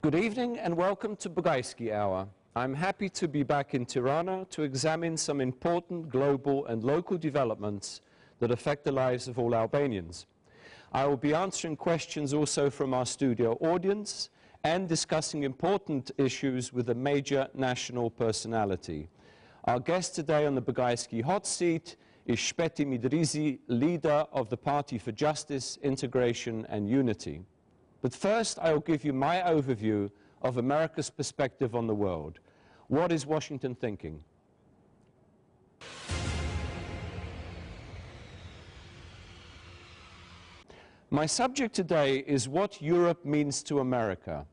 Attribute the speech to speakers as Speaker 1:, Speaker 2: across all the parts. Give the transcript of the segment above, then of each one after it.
Speaker 1: Good evening and welcome to Bugajski Hour. I'm happy to be back in Tirana to examine some important global and local developments that affect the lives of all Albanians. I will be answering questions also from our studio audience and discussing important issues with a major national personality. Our guest today on the Bugajski hot seat is Shpëtim Idrizi, leader of the Party for Justice, Integration and Unity. But first, I will give you my overview of America's perspective on the world. What is Washington thinking? My subject today is what Europe means to America.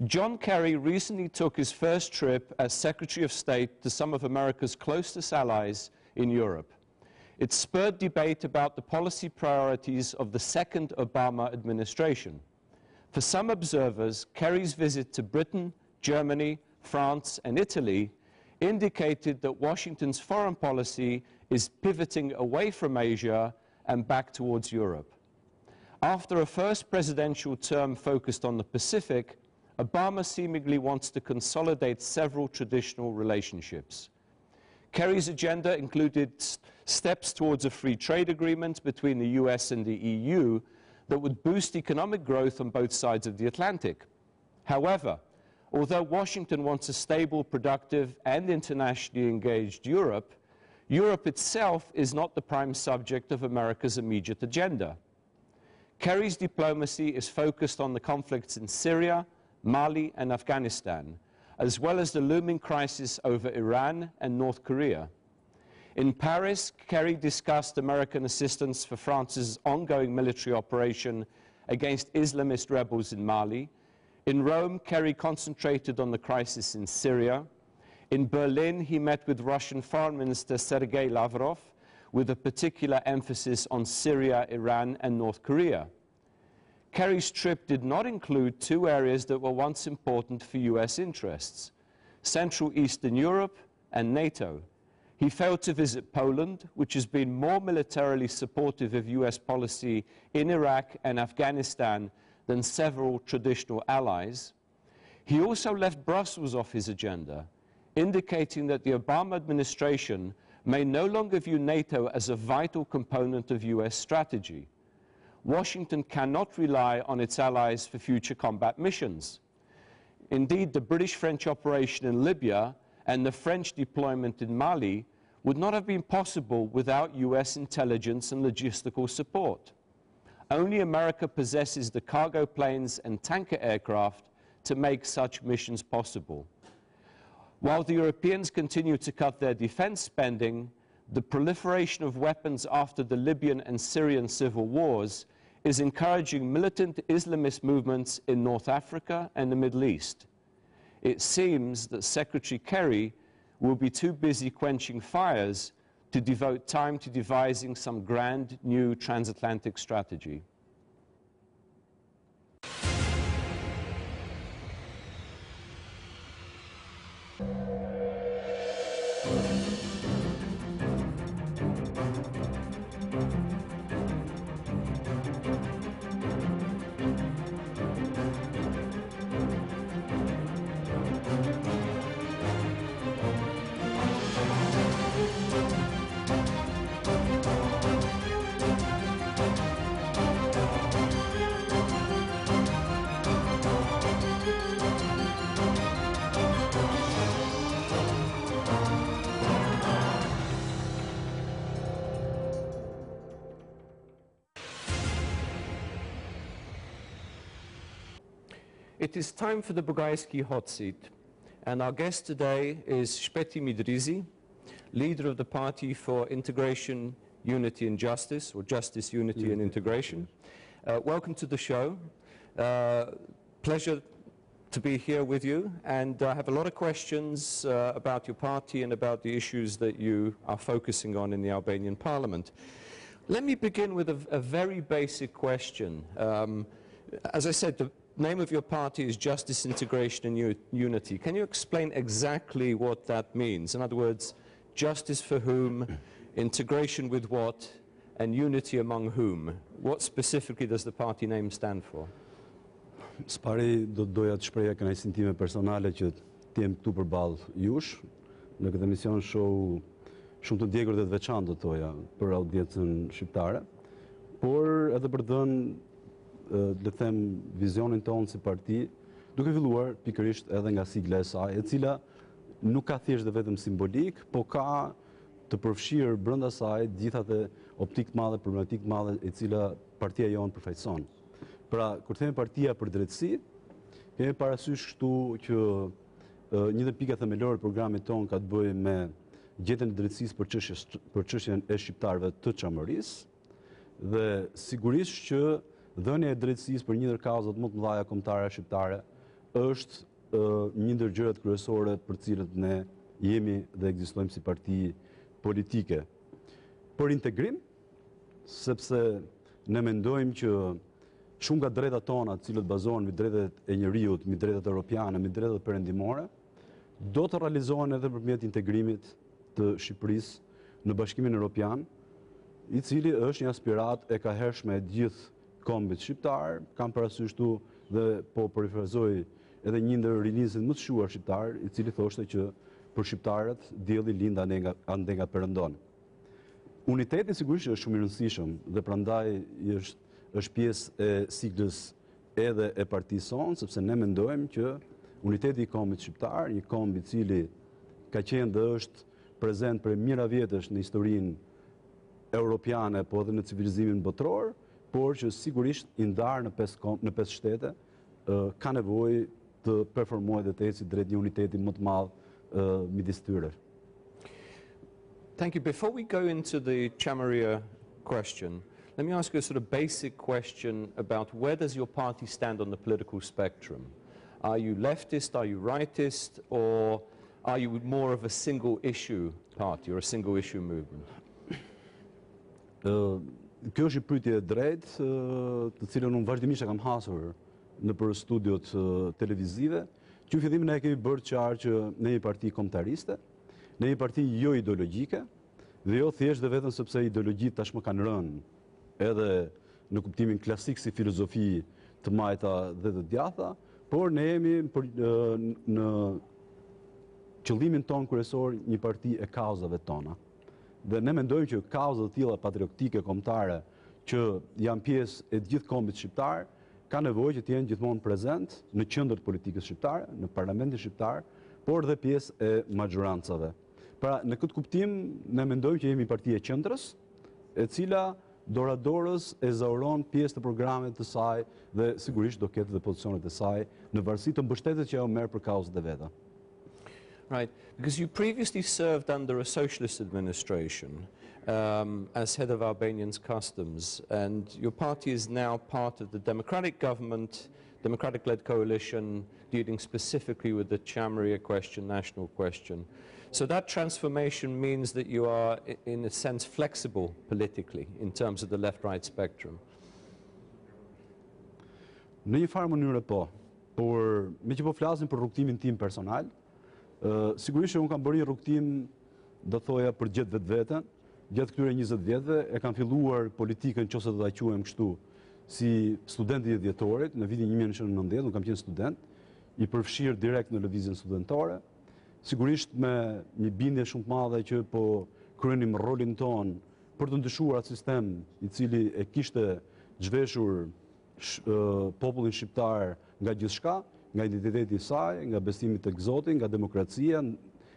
Speaker 1: John Kerry recently took his first trip as Secretary of State to some of America's closest allies in Europe. It spurred debate about the policy priorities of the second Obama administration. For some observers, Kerry's visit to Britain, Germany, France and Italy indicated that Washington's foreign policy is pivoting away from Asia and back towards Europe. After a first presidential term focused on the Pacific, Obama seemingly wants to consolidate several traditional relationships. Kerry's agenda included steps towards a free trade agreement between the US and the EU that would boost economic growth on both sides of the Atlantic. However, although Washington wants a stable, productive, and internationally engaged Europe, Europe itself is not the prime subject of America's immediate agenda. Kerry's diplomacy is focused on the conflicts in Syria, Mali, and Afghanistan, as well as the looming crisis over Iran and North Korea. In Paris, Kerry discussed American assistance for France's ongoing military operation against Islamist rebels in Mali. In Rome, Kerry concentrated on the crisis in Syria. In Berlin, he met with Russian Foreign Minister Sergei Lavrov, with a particular emphasis on Syria, Iran, and North Korea. Kerry's trip did not include two areas that were once important for US interests: Central Eastern Europe and NATO. He failed to visit Poland, which has been more militarily supportive of US policy in Iraq and Afghanistan than several traditional allies. He also left Brussels off his agenda, indicating that the Obama administration may no longer view NATO as a vital component of US strategy. Washington cannot rely on its allies for future combat missions. Indeed, the British-French operation in Libya and the French deployment in Mali would not have been possible without US intelligence and logistical support. Only America possesses the cargo planes and tanker aircraft to make such missions possible. While the Europeans continue to cut their defense spending, the proliferation of weapons after the Libyan and Syrian civil wars is encouraging militant Islamist movements in North Africa and the Middle East. It seems that Secretary Kerry will be too busy quenching fires to devote time to devising some grand new transatlantic strategy. It is time for the Bugajski hot seat, and our guest today is Shpëtim Idrizi, leader of the Party for Integration, Unity and Justice, or Justice, Unity and Integration. Welcome to the show. Pleasure to be here with you, and I have a lot of questions about your party and about the issues that you are focusing on in the Albanian Parliament. Let me begin with a very basic question. As I said, the name of your party is Justice, Integration and Unity. Can you explain exactly what that means? In other words, justice for whom, integration with what, and unity among whom? What specifically does the party name stand for?
Speaker 2: Spari do doja të shpreja kënaqësinë time personale që t'jem këtu përballë jush në këtë emision show shumë të ndjekur dhe të veçantë do thoja për audiencën shqiptare, por edhe për të dhënë le të them vizionin tonë si parti, duke filluar pikërisht edhe nga sigla e saj, e cila nuk ka thjesht dhe vetëm simbolik, po ka të përfshirë brenda saj gjithë atë optikë të madhe, problematikë të madhe e cila partia jonë përfaqëson. Pra, kur themi partia për drejtësi, kemi parasysh kështu që një dhe pika themelore të programit tonë ka të bëjë me gjetjen e drejtësisë për çështjen e shqiptarëve të Çamërisë dhe sigurisht që dhënia e drejtësisë për një ndër kauzat më të mëdha kombëtare shqiptare është një ndër gjërat kryesore për cilët ne jemi dhe ekzistojmë si parti politike. Për integrim, sepse ne mendojmë që shumë nga drejtat tona, të cilët bazohen mbi drejtat e njerëzit, mbi drejtat europiane, mbi drejtat perëndimore, do të realizohen edhe përmjet integrimit të Shqipërisë në Bashkimin Evropian, i cili është një aspirat e kahershme e gjithë kombit shqiptar, kam parasysh këtu dhe po përifrazoj edhe një ndër rinjësit më të shuar shqiptar, i cili thoshte që për shqiptarët dielli lind ande nga perëndon. Uniteti sigurisht është shumë i rëndësishëm dhe prandaj është pjesë e siglës edhe e partisë sonë, sepse ne mendojmë që uniteti i kombit shqiptar, një komb i cili ka qenë dhe është prezent për mijëra vjetësh në historinë europiane, po edhe në civilizimin botror, por që sigurisht i ndarë në 5 shtete, ka nevojë të performojë dhe të ecë drejt një uniteti më të madh midis tyre.
Speaker 1: Thank you. Before we go into the Chamaria question, let me ask you a sort of basic question about where does your party stand on the political spectrum? Are you leftist, are you rightist, or are you more of a single issue party or a single issue movement?
Speaker 2: Kjo është një pyetje e drejtë, të cilën unë vazhdimisht e kam hasur nëpër studiot televizive, që në fillim ne kemi bërë qartë që ne një parti kombëtariste, ne një parti jo ideologjike, dhe jo thjesht dhe vetëm sepse ideologjitë tashmë kanë rënë edhe në kuptimin klasik si filozofi të majta dhe të djatha, por ne jemi në qëllimin tonë kryesor një parti e kauzave tona. Dhe ne mendojmë që kauzat të tilla patriotike kombëtare që janë pjesë e të gjithë kombit shqiptar, ka nevojë që të jenë gjithmonë prezent në qendër të politikës shqiptare, në parlamentin shqiptar, por dhe pjesë e maxhorancave. Pra, në këtë kuptim, ne mendojmë që jemi parti e qendrës, e cila doradorës e zauron pjesë të programit të saj dhe sigurisht do ketë dhe pozicionet e saj në varësi të mbështetjes që ajo merr për kauzat e veta.
Speaker 1: Right, because you previously served under a socialist administration as head of Albanians customs, and your party is now part of the democratic government, democratic-led coalition dealing specifically with the Chamaria question, national question. So that transformation means that you are, in a sense, flexible politically in terms of the left-right spectrum.
Speaker 2: Në një farë mënyrë po, por me që po flasim për rrugtimin tim personal, sigurisht që unë kam bërë një rrugtim, do thoja, për gjatë vetveten, gjatë këtyre 20 vjetëve, e kam filluar politikën nëse do ta quajmë kështu, si student i dhjetorit, në vitin 1990, unë kam qenë student, i përfshirë direkt në lëvizjen studentore, sigurisht me një bindje shumë të madhe që po kryenim rolin ton për të ndryshuar atë sistem i cili e kishte zhveshur popullin shqiptar nga gjithçka, nga identiteti i saj, nga besimi tek Zoti, nga demokracia,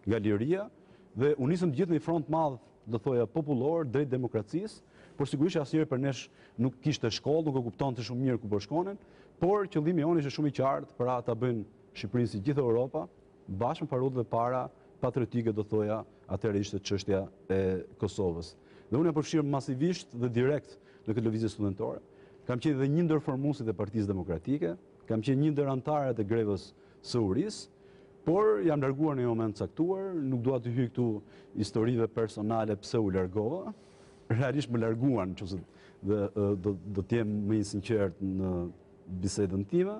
Speaker 2: nga liria, dhe u nisëm gjithë në një front madh, do thoja, popullor drejt demokracisë, por sigurisht asnjëri për nesh nuk kishte shkollë, nuk e kuptonte shumë mirë ku po shkonin, por qëllimi jonë ishte shumë i qartë për ta bënë Shqipërinë si gjithë Europa, bashkë me parolë dhe para patriotike, do thoja, atëherë ishte çështja e Kosovës. Dhe unë e përfshirë masivisht dhe direkt në këtë lëvizje studentore. Kam qenë dhe një ndër formuesit e Partisë Demokratike, kam qenë një ndër anëtarët e grevës së urisë, por jam larguar në një moment caktuar, nuk dua të hyj këtu historive personale pse u largova. Realisht më larguan, nëse do të jem më i sinqert në bisedën time.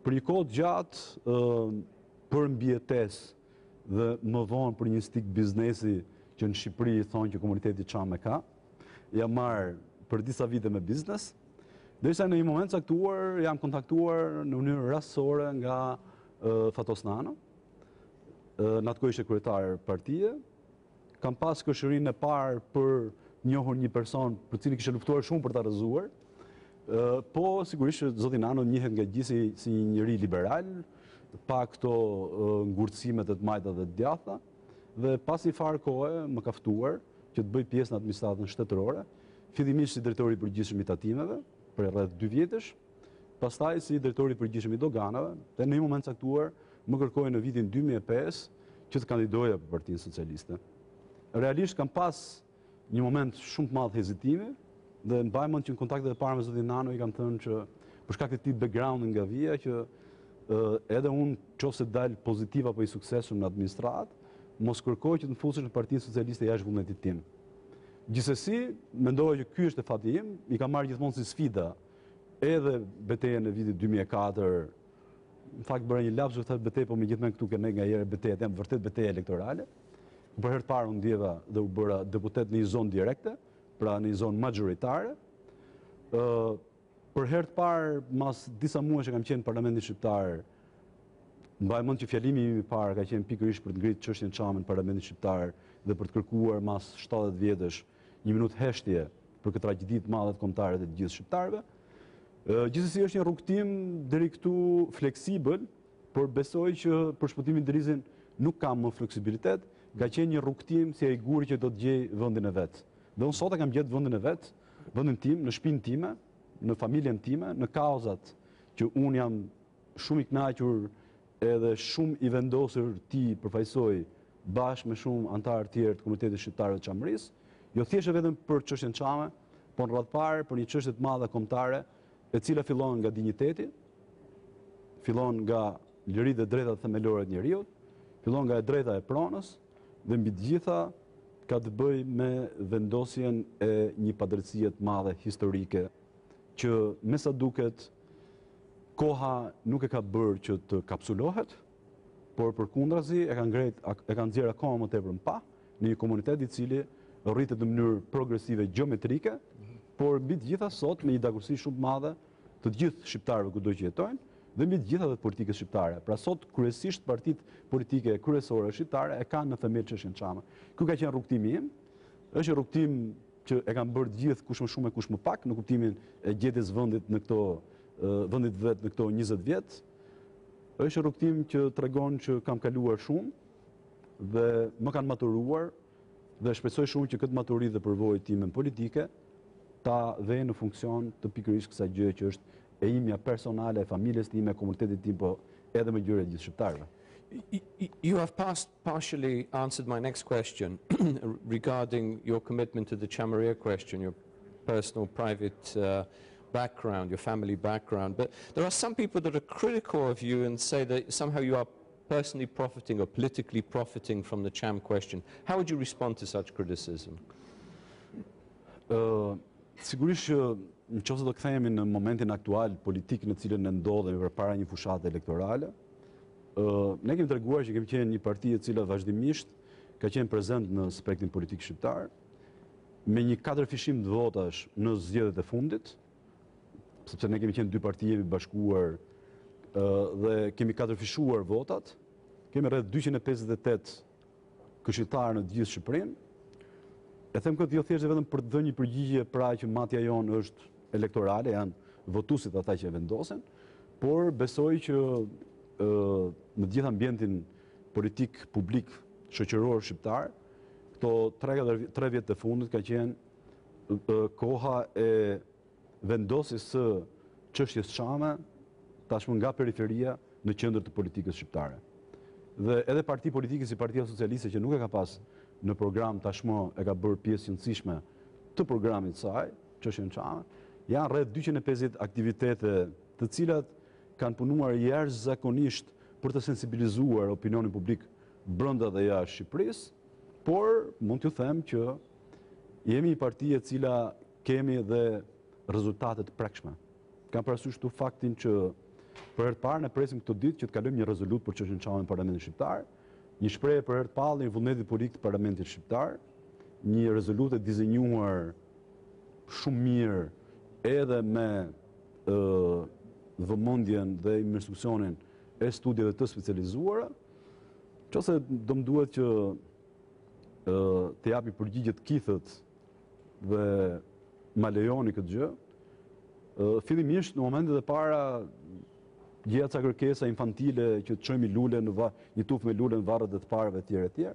Speaker 2: Për një kohë gjatë, për mbijetesë dhe më vonë për një stik biznesi që në Shqipëri thonë që komuniteti Cham e ka, jam marrë për disa vite me biznes, Derisa në një moment caktuar jam kontaktuar në mënyrë rastësore nga Fatos Nano, në atë kohë ishte kryetar partije. Kam pas këshërinë e parë për njohur një person për cilin kishte luftuar shumë për ta rrëzuar. Po sigurisht që zoti Nano njihet nga gjithë si një njeri liberal, pa këto ngurtësimet e të majta dhe të djatha, dhe pas një farë kohe më ka ftuar që të bëj pjesë në administratën shtetërore, fillimisht si drejtori i përgjithshëm i tatimeve për rreth 2 vjetësh, pastaj si drejtori i përgjithshëm i doganave, dhe në një moment caktuar më kërkoi në vitin 2005 që të kandidoja për Partinë Socialiste. Realisht kam pas një moment shumë të madh hezitimi dhe mbaj mend që në kontaktet e para me zotin Nano i kam thënë që për shkak të këtij background nga vija që edhe unë qofse dal pozitiv apo i suksesshëm në administratë, mos kërkoj që të futesh në Partinë Socialiste jashtë vullnetit tim. Gjithsesi, mendoj që ky është fati im, i kam marrë gjithmonë si sfida edhe betejën e vitit 2004. Në fakt bëra një lapsus të betejë, po megjithatë këtu kanë nga herë betejë, jam vërtet betejë elektorale. Për herë të parë unë ndjeva dhe u bëra deputet në një zonë direkte, pra në një zonë majoritare. Për herë të parë, mas disa muaj që kam qenë në Parlamentin Shqiptar, mbaj mend që fjalimi im i parë ka qenë pikërisht për të ngritur çështjen Cham në Parlamentin Shqiptar dhe për të kërkuar mas 70 vjetësh një minutë heshtje për këtë tragjedi të madhe të kombëtare të gjithë shqiptarëve. Gjithsesi është një rrugtim deri këtu fleksibël, por besoj që për Shpëtim Idrizin nuk kam më fleksibilitet, ka qenë një rrugtim si ai guri që do të gjej vendin e vet. Dhe unë sot e kam gjetur vendin e vet, vendin tim, në shtëpinë time, në familjen time, në kauzat që unë jam shumë i kënaqur edhe shumë i vendosur ti përfaqësoj bashkë me shumë antarë tjerë të Komunitetit Shqiptar të Çamërisë, jo thjesht vetëm për çështjen Çame, por në radhë parë për një çështje të madhe kombëtare, e cila fillon nga dinjiteti, fillon nga lirit dhe drejtat themelore të njeriut, fillon nga e drejta e pronës, dhe mbi të gjitha ka të bëj me vendosjen e një padrejtësie të madhe historike, që me sa duket koha nuk e ka bërë që të kapsulohet, por përkundrazi e ka nxjerrë akoma më tepër në pa, në një komunitet i cili rritet në mënyrë progresive gjeometrike, por mbi të gjitha sot me një dakursi shumë të madhe të gjithë shqiptarëve kudo që jetojnë dhe mbi të gjitha dhe të politikës shqiptare. Pra sot kryesisht partitë politike kryesore shqiptare e kanë në themel çështjen Çame. Ky ka qenë rrugtimi im, është një rrugtim që e kanë bërë të gjithë kush më shumë e kush më pak në kuptimin e gjetjes vendit në këto vendit vet në këto 20 vjet. Është rrugtim që tregon që kam kaluar shumë dhe më kanë maturuar dhe shpresoj shumë që këtë maturitë dhe përvojë time politike ta vej në funksion të pikërisht kësaj gjëje që është e imja personale, e familjes time, e komunitetit tim, po edhe me gjëre gjithë shqiptarëve.
Speaker 1: You have partially answered my next question regarding your commitment to the Chamaria question, your personal, private background, your family background. But there are some people that are critical of you and say that somehow you are personally profiting or politically profiting from the Cham question. How would you respond to such criticism?
Speaker 2: Sigurisht që nëse do kthehemi në momentin aktual politik në cilën ne ndodhemi përpara një fushate elektorale, ne kemi treguar që kemi qenë një parti e cila vazhdimisht ka qenë prezent në spektrin politik shqiptar, me një 4 fishim të votash në zgjedhjet e fundit, sepse ne kemi qenë 2 parti jemi bashkuar dhe kemi 4 fishuar votat, kemi rreth 258 këshilltarë në gjithë Shqipërinë. E them këtë jo thjesht vetëm për të dhënë një përgjigje pra që matja jonë është elektorale, janë votuesit ata që e vendosen, por besoj që në të gjithë ambientin politik, publik, shoqëror shqiptar, këto 3 vjet të fundit ka qenë koha e vendosjes së çështjes Çame tashmë nga periferia në qendër të politikës shqiptare. Dhe edhe parti politike si Partia Socialiste që nuk e ka pas në program tashmë e ka bërë pjesë rëndësishme të programit të saj, çështjen Çame, janë rreth 250 aktivitete të cilat kanë punuar jashtëzakonisht për të sensibilizuar opinionin publik brenda dhe jashtë Shqipërisë, por mund t'ju them që jemi një parti e cila kemi dhe rezultate të prekshme. Kam parasysh këtu faktin që për herë të parë ne presim këtë ditë që të kalojmë një rezolut për çështjen Çame në Parlamentin Shqiptar, një shprehje për herë të parë në vullnetit politik të Parlamentit Shqiptar, një rezolutë e dizenjuar shumë mirë edhe me vëmendjen dhe instruksionin e studieve të specializuara, qose do më duhet që të japi përgjigjet kithët dhe ma lejoni këtë gjë, fillimisht në momentet e para gjeja ca kërkesa infantile që të çojmë lule një tufë me lule në varret e të parëve etj.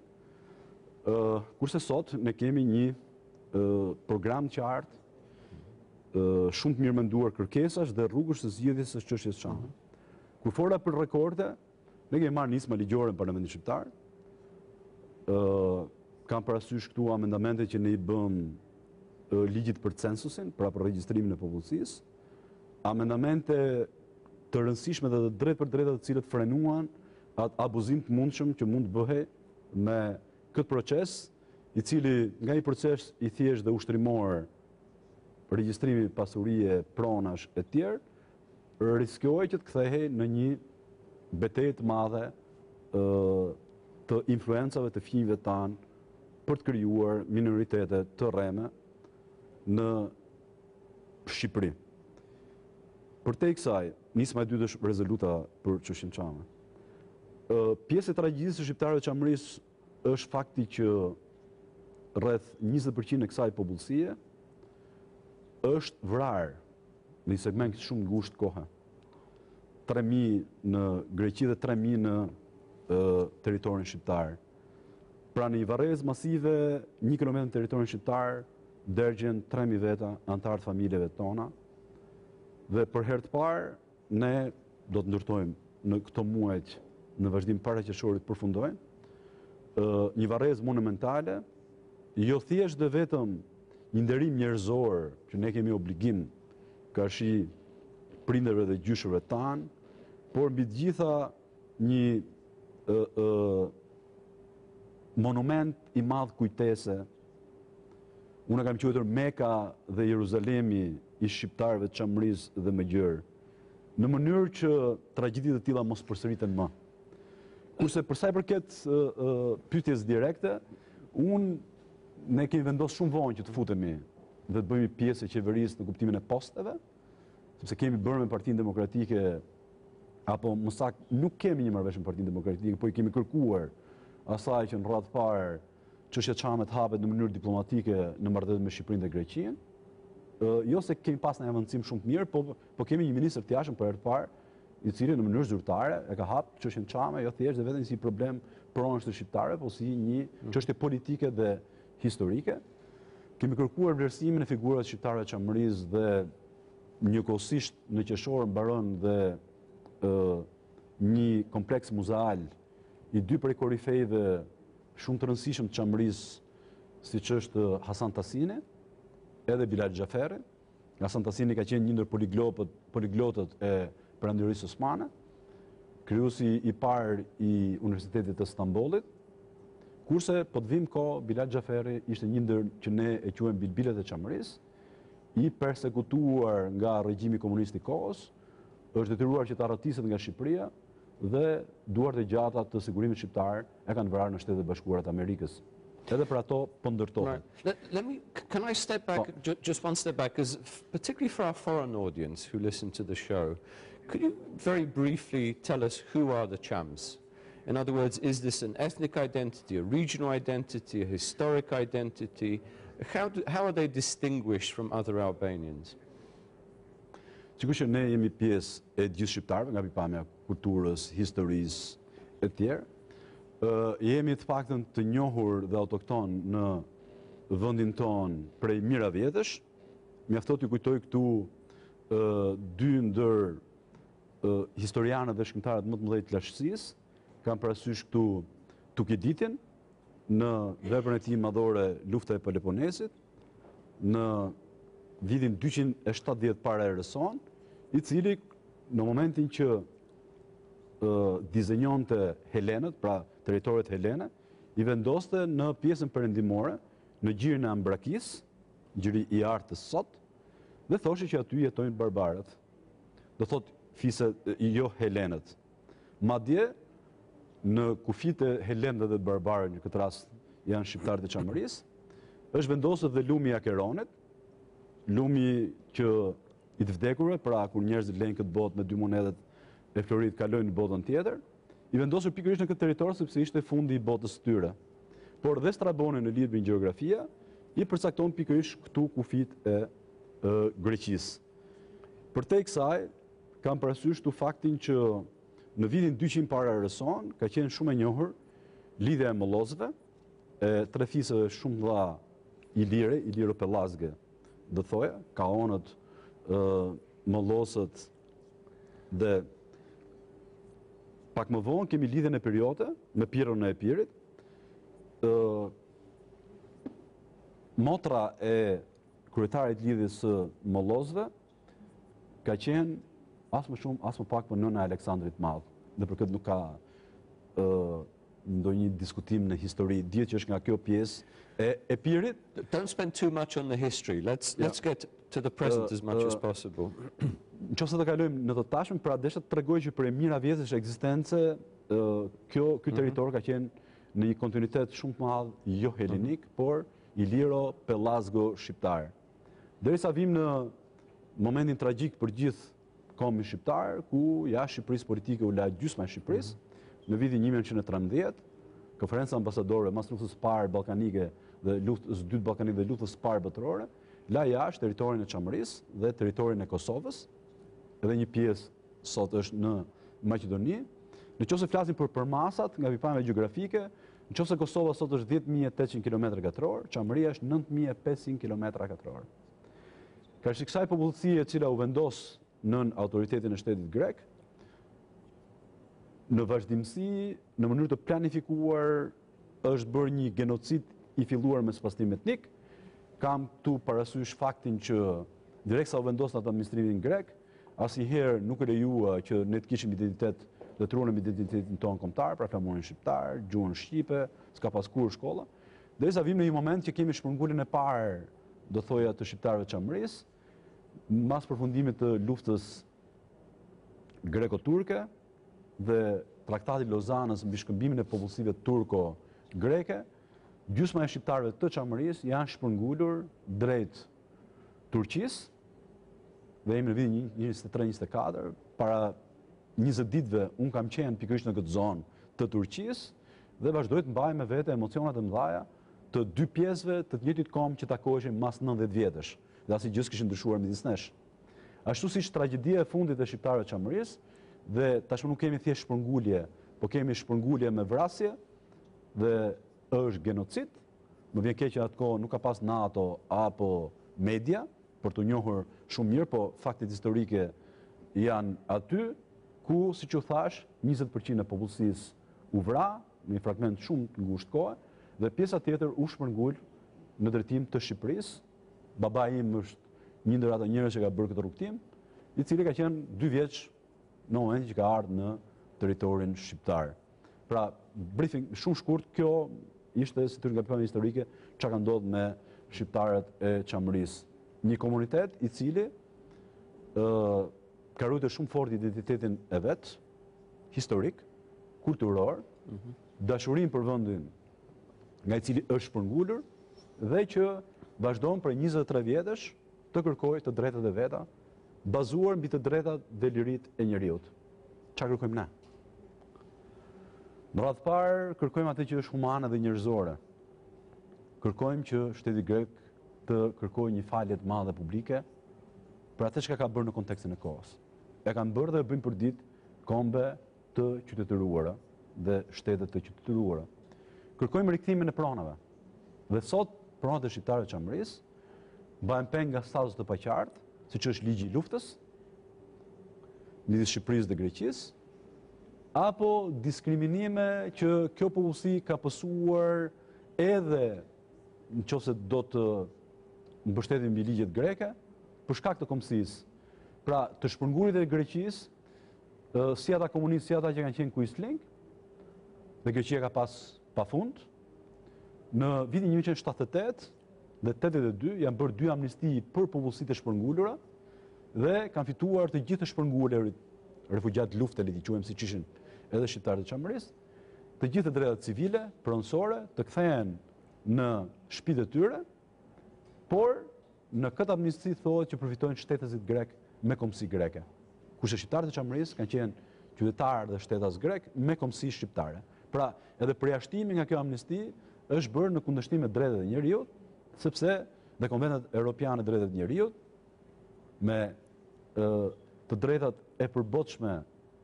Speaker 2: Kurse sot ne kemi një program qartë, shumë të mirë menduar kërkesash dhe rrugësh të zgjidhjes së çështjes Cham. Kur fora për rekorde, ne kemi marrë nisma ligjore në Parlamentin Shqiptar. Kam parasysh këtu amendamente që ne i bëm ligjit për censusin, pra për regjistrimin e popullsisë, amendamente të rëndësishme dhe të drejt për drejta të cilët frenuan atë abuzim të mundshëm që mund të bëhej me këtë proces, i cili nga një proces i thjesht dhe ushtrimor, regjistrimi pasurie, pronash e tjerë, riskojë që të kthehej në një betejë të madhe të influencave të fëmijëve tanë për të krijuar minoritete të rreme në Shqipëri. Përtej kësaj, nisma e dytë është rezoluta për çështjen Chame. Pjesë e tragjedisë së shqiptarëve të Çamërisë është fakti që rreth 20% e kësaj popullsie është vrarë në një segment shumë ngusht kohe. 3.000 në Greqi dhe 3.000 në territorin shqiptar. Pra në një varrezë masive, 1 kilometër në territorin shqiptar, dërgjen 3.000 veta antarë të familjeve tona. Dhe për herë të parë, ne do të ndërtojmë në këto muajt në vazhdim para qershorit përfundojnë një varrezë monumentale, jo thjesht dhe vetëm një nderim njerëzor që ne kemi obligim karshi prindërve dhe gjyshërve tanë, por mbi të gjitha një monument i madh kujtese. Unë kam quajtur Meka dhe Jeruzalemi i shqiptarëve të Çamërisë dhe më gjërë, në mënyrë që tragjeditë të tilla mos përsëriten më. Kurse për sa i përket pyetjes direkte, ne kemi vendosur shumë vonë që të futemi dhe të bëhemi pjesë e qeverisë në kuptimin e posteve, sepse kemi bërë me Partinë Demokratike, apo më saktë nuk kemi një marrëveshje me Partinë Demokratike, po i kemi kërkuar asaj që në radhë parë çështja Çame të hapet në mënyrë diplomatike në marrëdhënie me Shqipërinë dhe Greqinë. Jo se kemi pas një avancim shumë të mirë, po kemi një ministër të jashtëm për herë të parë, i cili në mënyrë zyrtare e ka hapë çështjen Çame, jo thjesht dhe vetëm si problem pronash të shqiptarëve, po si një çështje politike dhe historike. Kemi kërkuar vlerësimin e figurave të shqiptarëve të Çamërisë dhe njëkohësisht në qershor mbaron dhe një kompleks muzeal i 2 prej korifejve shumë të rëndësishëm të Çamërisë, siç është Hasan Tasini, edhe Bilal Xhaferi. Hasan Tasini ka qenë një ndër poliglotët e Perandirisë Osmane, krijuesi i parë i Universitetit të Stambollit, kurse po të vim kohë Bilal Xhaferi ishte një ndër që ne e quajmë bilbilet e Çamërisë, i persekutuar nga regjimi komunist i kohës, është detyruar që të arratiset nga Shqipëria dhe duart e gjata të sigurimit shqiptar e kanë vrarë në Shtetet Bashkuara të Amerikës. Edhe për ato po ndërtohen.
Speaker 1: Can I step back, just one step back, because particularly for our foreign audience who listen to the show, could you very briefly tell us who are the Chams? In other words, is this an ethnic identity, a regional identity, a historic identity? How are they distinguished from other Albanians?
Speaker 2: Sigurisht që ne jemi pjesë e gjithë shqiptarëve nga pikpamja kulturës, historisë e tjerë. Jemi të paktën të njohur dhe autokton në vendin ton prej mijëra vjetësh. Mjafton t'ju kujtoj këtu 2 ndër historianët dhe shkrimtarët më të mëdhenj të lashësisë. Kam parasysh këtu Tukiditin në veprën e tij madhore Lufta e Peloponesit, në vitin 270 para erës sonë, i cili në momentin që dizenjonte Helenët, pra territoret helene, i vendoste në pjesën perëndimore, në gjirin e Ambrakis, gjiri i artës sot, dhe thoshte që aty jetojnë barbarët. Do thot fiset jo Helenët. Madje në kufit e Helenëve dhe barbarët, në këtë rast janë shqiptarët e Çamërisë, është vendosur dhe lumi i Akeronit, lumi që i të vdekurve, pra kur njerëzit lejnë këtë botë me dy monedet e florit kalojnë në botën tjetër, i vendosur pikërisht në këtë territor sepse ishte fundi i botës së tyre. Por dhe Straboni në lidhje me gjeografia i përcakton pikërisht këtu kufit e Greqisë. Përtej kësaj, kam parasysh këtu faktin që në vitin 200 para R.E. ka qenë shumë e njohur lidhja e mollozëve, e tre fisëve shumë dha iliro-pellazge, do thoja, kaonët, mollosët dhe pak më vonë kemi lidhjen e Piriote me Pirën e Epirit. Motra e kryetarit lidhjes së mollozëve ka qenë as më shumë, as më pak për nëna e Aleksandrit Madh. Dhe për këtë nuk ka ndonjë diskutim në histori, dihet që është nga kjo pjesë e Epirit.
Speaker 1: Don't spend too much on the history. Let's get to the present as much as possible.
Speaker 2: Nëse të kalojmë në të tashmen, pra desha të tregoj që për e mira vjetësh ekzistence, ky territor ka qenë në një kontinuitet shumë të madh jo helenik, por iliro-pellazgo-shqiptar. Derisa vim në momentin tragjik për gjithë kombin shqiptar, ku jashtë Shqipërisë politike u la gjysma e Shqipërisë, në vitin 1913, konferenca ambasadorëve mas luftës së parë ballkanike dhe luftës së dytë ballkanike dhe luftës së parë botërore, la jashtë territorin e Çamërisë dhe territorin e Kosovës, edhe një pjesë sot është në Maqedoni. Nëse flasim për përmasat nga pikpamja gjeografike, nëse Kosova sot është 10.800 km2, Çamëria është 9.500 km2. Kështu kësaj popullsie e cila u vendos nën autoritetin e shtetit grek, në vazhdimsi, në mënyrë të planifikuar, është bërë një genocid i filluar me spastim etnik. Kam tu parasysh faktin që direkt sa u vendos në atë administrimin grek, asnjëherë nuk e lejua që ne të kishim identitet dhe të ruanim identitetin tonë kombëtar, pra flamurin shqiptar, gjuhën shqipe, s'ka pas kur shkolla. Derisa vim në një moment që kemi shpërnguljen e parë, do thoja, të shqiptarëve të Çamërisë, mas përfundimit të luftës greko-turke dhe Traktati Lozanës mbi shkëmbimin e popullsive turko-greke, gjysma e shqiptarëve të Çamërisë janë shpërngulur drejt Turqisë, dhe jemi në vitin 23-24, para 20 ditëve unë kam qenë pikërisht në këtë zonë të Turqisë dhe vazhdoj të mbaj me vete emocionat e mëdhaja të dy pjesëve të të njëjtit kombë që takoheshin mas 90 vjetësh, dhe asnjë gjë s'kishin ndryshuar midis nesh. Ashtu siç tragjedia e fundit e shqiptarëve të Çamërisë, dhe tashmë nuk kemi thjesht shpërngulje, po kemi shpërngulje me vrasje dhe është genocid. Më vjen keq që atë kohë nuk ka pas NATO apo media për të njohur shumë mirë, po faktet historike janë aty ku, siç u thash, 20% e popullsisë u vra në një fragment shumë të ngushtë kohe dhe pjesa tjetër u shpërngul në drejtim të Shqipërisë. Babai im është një ndër ata njerëz që ka bërë këtë rrugtim, i cili ka qenë 2 vjeç në momentin që ka ardhur në territorin shqiptar. Pra, briefing shumë shkurt, kjo ishte si nga pikpamja historike çka ka ndodhur me shqiptarët e Çamërisë. Një komunitet i cili ka ruajtur shumë fort identitetin e vet, historik, kulturor, dashurinë për vendin nga i cili është shpërngulur dhe që vazhdon për 23 vjetësh të kërkojë të drejtat e veta, bazuar mbi të drejtat dhe liritë e njerëzit. Çfarë kërkojmë ne? Në radhë parë kërkojmë atë që është humane dhe njerëzore. Kërkojmë që shteti grek të kërkojë një falje të madhe publike për atë që ka bërë në kontekstin e kohës. E kanë bërë dhe bëjnë përdit kombe të qytetëruara dhe shtete të qytetëruara. Kërkojmë rikthimin e pronave. Dhe sot pronat e shqiptarëve të Çamërisë bëhen peng nga statusi të paqartë, siç është ligji i luftës midis Shqipërisë dhe Greqisë, apo diskriminime që kjo popullsi ka pësuar edhe nëse do të mbështeten mbi ligjet greke për shkak të kombësisë. Pra, të shpërngulit e Greqisë, si ata komunistë, si ata që kanë qenë kuisling, dhe Greqia ka pas pafund. Në vitin 1978 dhe 82 janë bërë 2 amnisti për popullsitë e shpërngulura dhe kanë fituar të gjithë të shpërngulërit, refugjat lufte, le t'i quajmë siç ishin edhe shqiptarët e Çamërisë, të gjithë të drejtat civile, pronësore, të kthehen në shtëpitë e tyre, por në këtë amnisti thohet që përfitojnë shtetësit grek me kombësi greke. Kurse shqiptarët e Çamërisë kanë qenë qytetarë dhe shtetas grek me kombësi shqiptare. Pra, edhe përjashtimi nga kjo amnisti është bërë në kundërshtim me drejtat e njerëzit, sepse dhe konventet europiane drejtat e njerëzit me të drejtat e përbotshme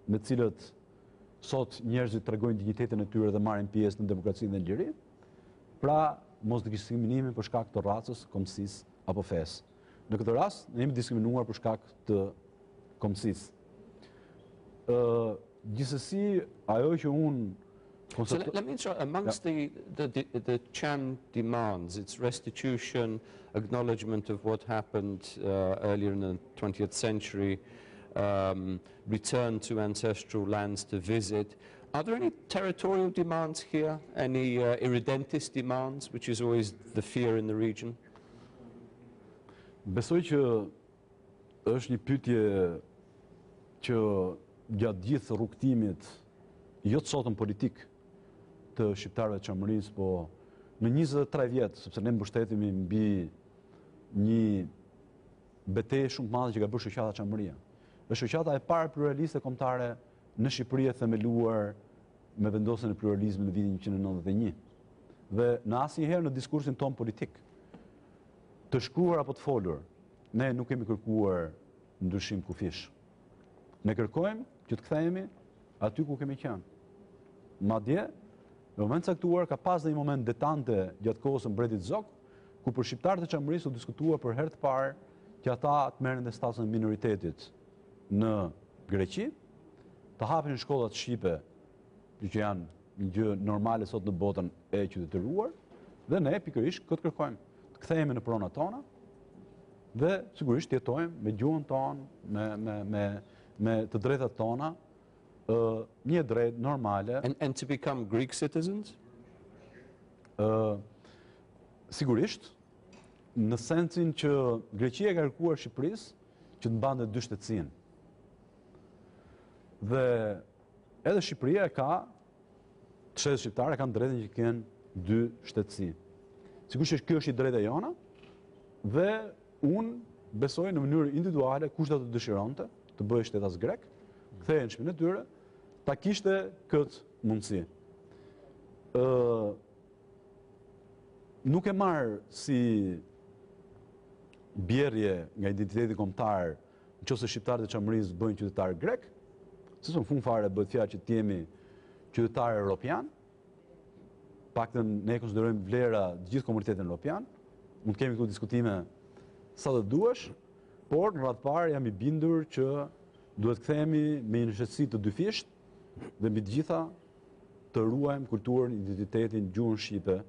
Speaker 2: me të cilët sot njerëzit tregojnë dignitetin e tyre dhe marrin pjesë në demokracinë dhe lirin, pra mos diskriminimi për shkak të racës, kombësisë apo fesë. Në këtë rast, ne jemi diskriminuar për shkak të kombësisë. Gjithsesi, ajo që
Speaker 1: So let me try, amongst the Cham demands, it's restitution, acknowledgement of what happened earlier in the 20th century, return to ancestral lands to visit. Are there any territorial demands here? Any irredentist demands, which is always the fear in the region?
Speaker 2: Besoj që është një pyetje që gjatë gjithë rrugtimit, jo të sotëm politik, të shqiptarëve të Çamërisë, po në 23 vjet, sepse ne mbështetemi mbi një betejë shumë të madhe që ka bërë shoqata Çamëria. Është shoqata e parë pluraliste kombëtare në Shqipëri e themeluar me vendosjen e pluralizmit në vitin 1991. Dhe në asnjëherë në diskursin ton politik, të shkruar apo të folur, ne nuk kemi kërkuar ndryshim kufish. Ne kërkojmë që të kthehemi aty ku kemi qenë. Madje, në moment caktuar ka pas dhe një moment detante gjatë kohës së mbretit Zog, ku për shqiptarët e Çamërisë u diskutua për herë të parë që ata të merren dhe statusin e minoritetit në Greqi, të hapin shkollat shqipe, që janë një gjë normale sot në botën e qytetëruar, dhe ne pikërisht këtë kërkojmë, të kthehemi në pronat tona dhe sigurisht të jetojmë me gjuhën tonë, me të drejtat tona, një drejt normale.
Speaker 1: And to become Greek citizens?
Speaker 2: Sigurisht, në sensin që Greqia ka kërkuar Shqipërisë që të mbante dy shtetësinë. Dhe edhe Shqipëria ka, shtetet shqiptare kanë drejtën që kenë dy shtetësi. Sigurisht që kjo është i drejta jona, dhe unë besoj në mënyrë individuale kushta të dëshironte të bëjë shtetas grek, kthehej në shtëpinë e tyre, ta kishte këtë mundësi. Nuk e marr si bjerje nga identiteti kombëtar nëse shqiptarët e Çamërisë bëjnë qytetar grek, sepse në fund fare bëhet fjalë që të jemi qytetar europian, paktën ne konsiderojmë vlera të gjithë komunitetin europian, mund të kemi këtu diskutime sa të duash, por në radhë parë jam i bindur që duhet kthehemi me një shqetësi të dyfisht dhe mbi të gjitha të ruajmë kulturën, identitetin, gjuhën shqipe,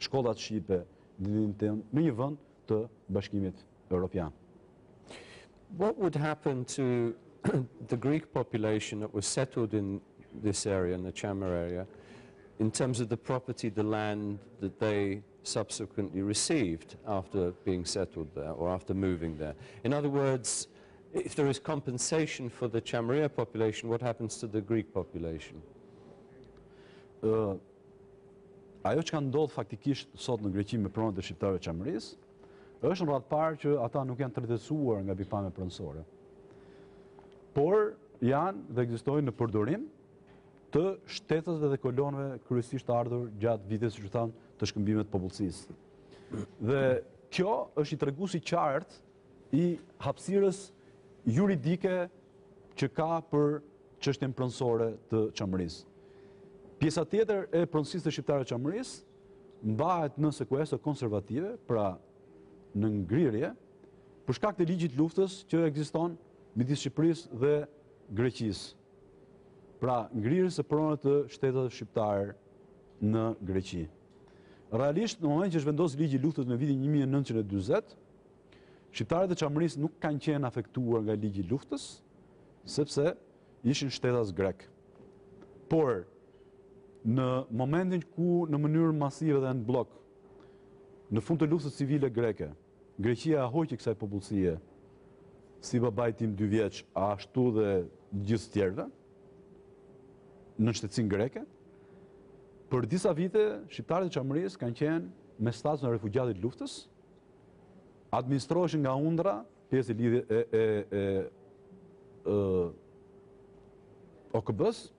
Speaker 2: shkollat shqipe, në një vend të Bashkimit Evropian.
Speaker 1: What would happen to the Greek population that was settled in this area, in the Cham area, in terms of the property, the land that they subsequently received after being settled there or after moving there? In other words, if there is compensation for the Chamaria population, what happens to the Greek population?
Speaker 2: Ajo që ka ndodhur faktikisht sot në Greqi me pronat e shqiptarëve të Çamërisë, është në radhë parë që ata nuk janë tërheqësuar nga pikpamja pronësore. Por janë dhe ekzistojnë në përdorim të shtetësve dhe kolonëve kryesisht të ardhur gjatë viteve, siç u thanë, të shkëmbimit të popullsisë. Dhe kjo është i treguesi qartë i hapësirës juridike që ka për çështjen pronësore të Çamërisë. Pjesa tjetër e pronësisë të shqiptarëve të Çamërisë mbahet në sekuestër konservative, pra në ngrirje, për shkak të ligjit luftës që ekziston midis Shqipërisë dhe Greqisë. Pra ngrirjes së pronave të shteteve shqiptare në Greqi. Realisht, në moment që është vendosur ligji i luftës në vitin 1940, shqiptarët e Çamërisë nuk kanë qenë afektuar nga ligji i luftës, sepse ishin shtetas grek. Por në momentin ku në mënyrë masive dhe në blok, në fund të luftës civile greke, Greqia hoqi kësaj popullsie, si babait tim 2 vjeç, ashtu dhe gjithë tjerëve, në shtetësinë greke, për disa vite shqiptarët e Çamërisë kanë qenë me statusin e refugjatit luftës administroheshin nga undra, pjesë e OKB-s,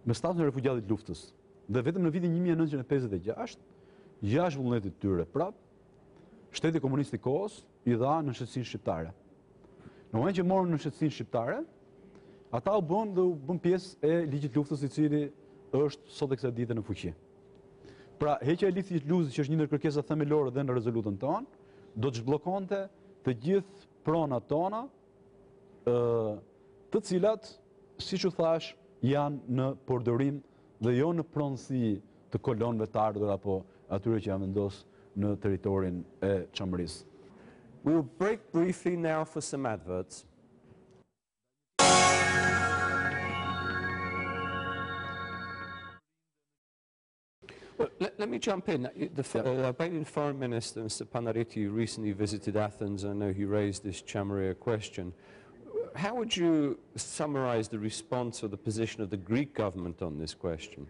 Speaker 2: me statusin e refugjatit luftës. Dhe vetëm në vitin 1956, 6 vullnetit tyre prap, Shteti Komunist i Kosovës i dha në shtetësinë shqiptare. Në moment që morën në shtetësinë shqiptare, ata u bën pjesë e ligjit luftës i cili është sot e kësaj dite në fuqi. Pra, heqja e ligjit luftës, që është një ndër kërkesat themelore dhe në rezolutën tonë, do të zhbllokonte të gjithë pronat tona, të cilat, siç u thash, janë në përdorim dhe jo në pronësi të kolonëve të ardhur apo atyre që janë vendosur në territorin e Çamërisë.
Speaker 1: We will break briefly now for some adverts. Well, let me jump in. The Albanian Foreign Minister, Mr. Panariti, recently visited Athens. I know he raised this Chamaria question. How would you summarize the response or the position of the Greek government on this question?